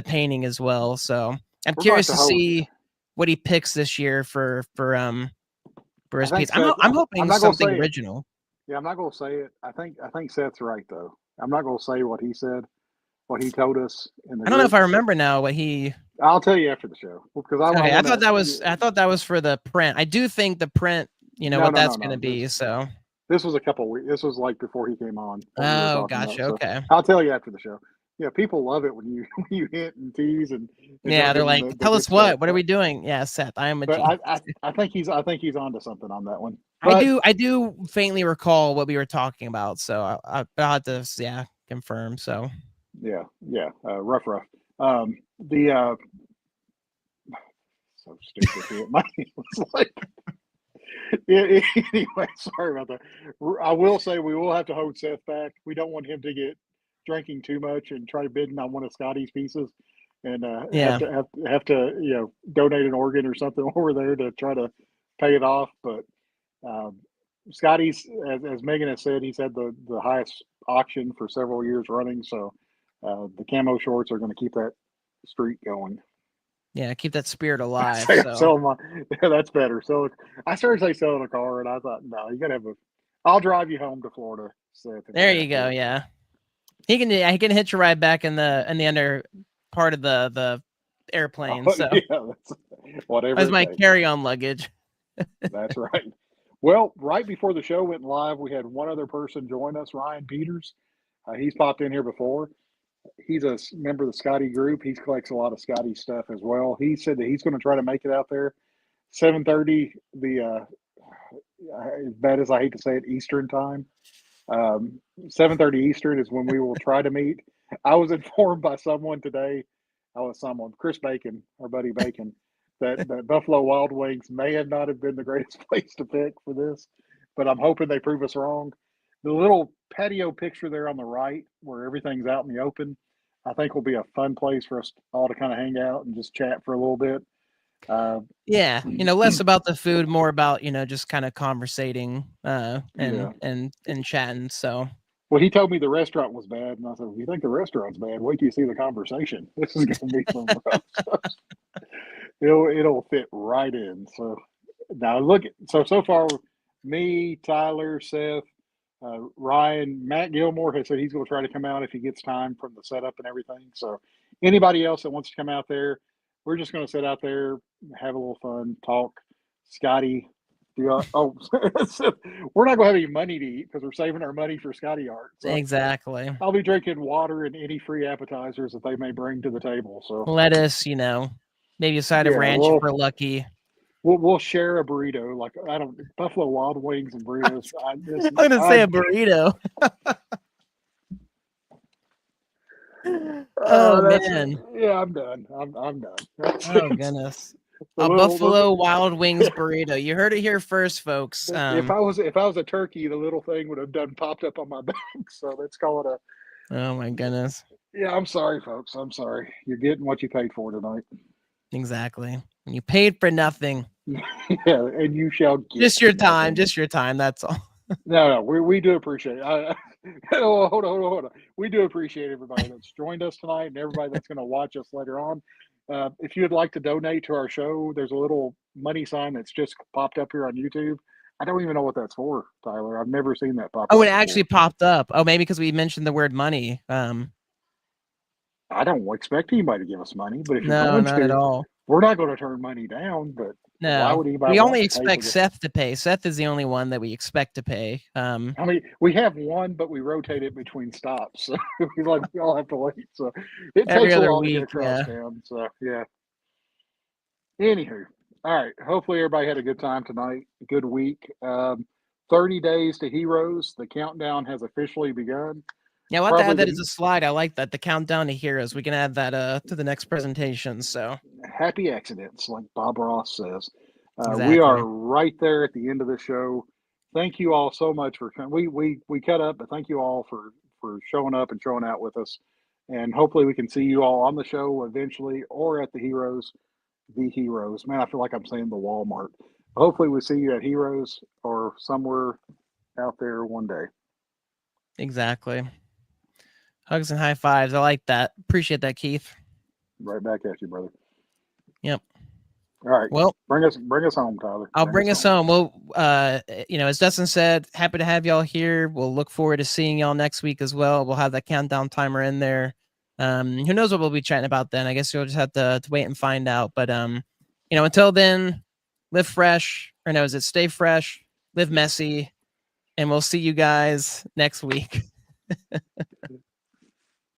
painting as well. So I'm We're going curious to to host. see what he picks this year for I his think piece. Seth. I'm I'm hoping not going to something say it. original. Yeah, I'm not going to say it. I think Seth's right though. I'm not going to say what he said, what he told us in the I don't know if group. I remember now what he. I'll tell you after the show because I Okay, want to. I thought that was for the print. I do think the print, No, what no, no, that's going to no. be. So. This was a couple weeks. This was like before he came on. What we were Oh, talking about. gotcha. So Okay. I'll tell you after the show. Yeah, people love it when you when you hint and tease and Yeah, don't they're give them like, the tell good us stuff. what are we doing? Yeah, Seth, I am a But genius. I think he's onto something on that one. I But do I do faintly recall what we were talking about, so I'll have to confirm. So yeah, rough. The so stupid. It was like yeah, anyway. Sorry about that. I will say we will have to hold Seth back. We don't want him to get drinking too much and try bidding on one of Scotty's pieces, and yeah, have to donate an organ or something over there to try to pay it off. But um, Scotty's, as Megan has said, he's had the highest auction for several years running. So the camo shorts are going to keep that streak going. yeah, keep that spirit alive. Say I'm So selling my, yeah, that's better. So I started to say selling a car, and I thought, no, you got to have a. I'll drive you home to Florida, Seth, if we there have you go. to. Yeah, he can hitch a ride back in the under part of the airplane. Oh, So yeah, that's whatever as it my takes. carry on luggage. That's right. Well, right before the show went live, we had one other person join us, Ryan Peters. He's popped in here before. He's a member of the Scotty group. He collects a lot of Scotty stuff as well. He said that he's going to try to make it out there 7:30. As bad as I hate to say it, Eastern time. 7:30 Eastern is when we will try to meet. I was informed by someone today. Chris Bacon, our buddy Bacon, that Buffalo Wild Wings may have not have been the greatest place to pick for this, but I'm hoping they prove us wrong. The little patio picture there on the right, where everything's out in the open, I think will be a fun place for us all to kind of hang out and just chat for a little bit. Uh, Yeah, less about the food, more about just kind of conversating yeah. and chatting. So Well, he told me the restaurant was bad, and I said, "If you think the restaurant's bad, wait till you see the conversation. This is going to be some rough stuff. It'll fit right in." So now look at so far, me, Tyler, Seth, Ryan, Matt Gilmore has said he's going to try to come out if he gets time from the setup and everything. So anybody else that wants to come out there, we're just going to sit out there, have a little fun, talk Skottie. Oh, we're not going to have any money to eat because we're saving our money for Skottie art. So Exactly. I'll be drinking water and any free appetizers that they may bring to the table. So Lettuce, maybe a side of yeah, ranch if we're lucky. we'll share a burrito. Like I don't Buffalo Wild Wings and burritos. I'm gonna say a burrito. Oh man. Yeah, I'm done. I'm done. Oh goodness. The A little, Buffalo Wild Wings burrito. You heard it here first, folks. if I was a turkey, the little thing would have done popped up on my back. So let's call it a. Oh my goodness. Yeah, I'm sorry, folks. I'm sorry. You're getting what you paid for tonight. Exactly. You paid for nothing. Yeah, and you shall get Just your nothing. time. Just your time. That's all. No, we do appreciate it. Hold on. We do appreciate everybody that's joined us tonight and everybody that's going to watch us later on. If you would like to donate to our show, there's a little money sign that's just popped up here on YouTube. I don't even know what that's for, Tyler. I've never seen that pop up. Oh, it actually popped up. Oh, maybe because we mentioned the word money. I don't expect anybody to give us money, but if you're No, going not to, at all. we're not going to turn money down. But why No, would anybody? we want only to expect pay for Seth to pay. Seth is the only one that we expect to pay. I mean, we have one, but we rotate it between stops. So we all have to wait. So it Every takes a other while to get week, across yeah. town. So yeah. Anywho, all right. Hopefully everybody had a good time tonight. A good week. 30 days to Heroes. The countdown has officially begun. Yeah, we'll have to add Probably that as a slide. I like that. The countdown to heroes. We can add that to the next presentation. So happy accidents, like Bob Ross says. We exactly. are right there at the end of the show. Thank you all so much for coming. We cut up, but thank you all for showing up and showing out with us. And hopefully we can see you all on the show eventually or at the Heroes. The Heroes. Man, I feel like I'm saying the Walmart. Hopefully we see you at Heroes or somewhere out there one day. Exactly. Hugs and high fives. I like that. Appreciate that, Keith. Right back at you, brother. Yep. All right. Well, bring us home, Tyler. I'll bring us home. Well, as Dustin said, happy to have y'all here. We'll look forward to seeing y'all next week as well. We'll have that countdown timer in there. Who knows what we'll be chatting about then? I guess you'll just have to wait and find out. But until then, live fresh, or no, is it stay fresh, live messy, and we'll see you guys next week.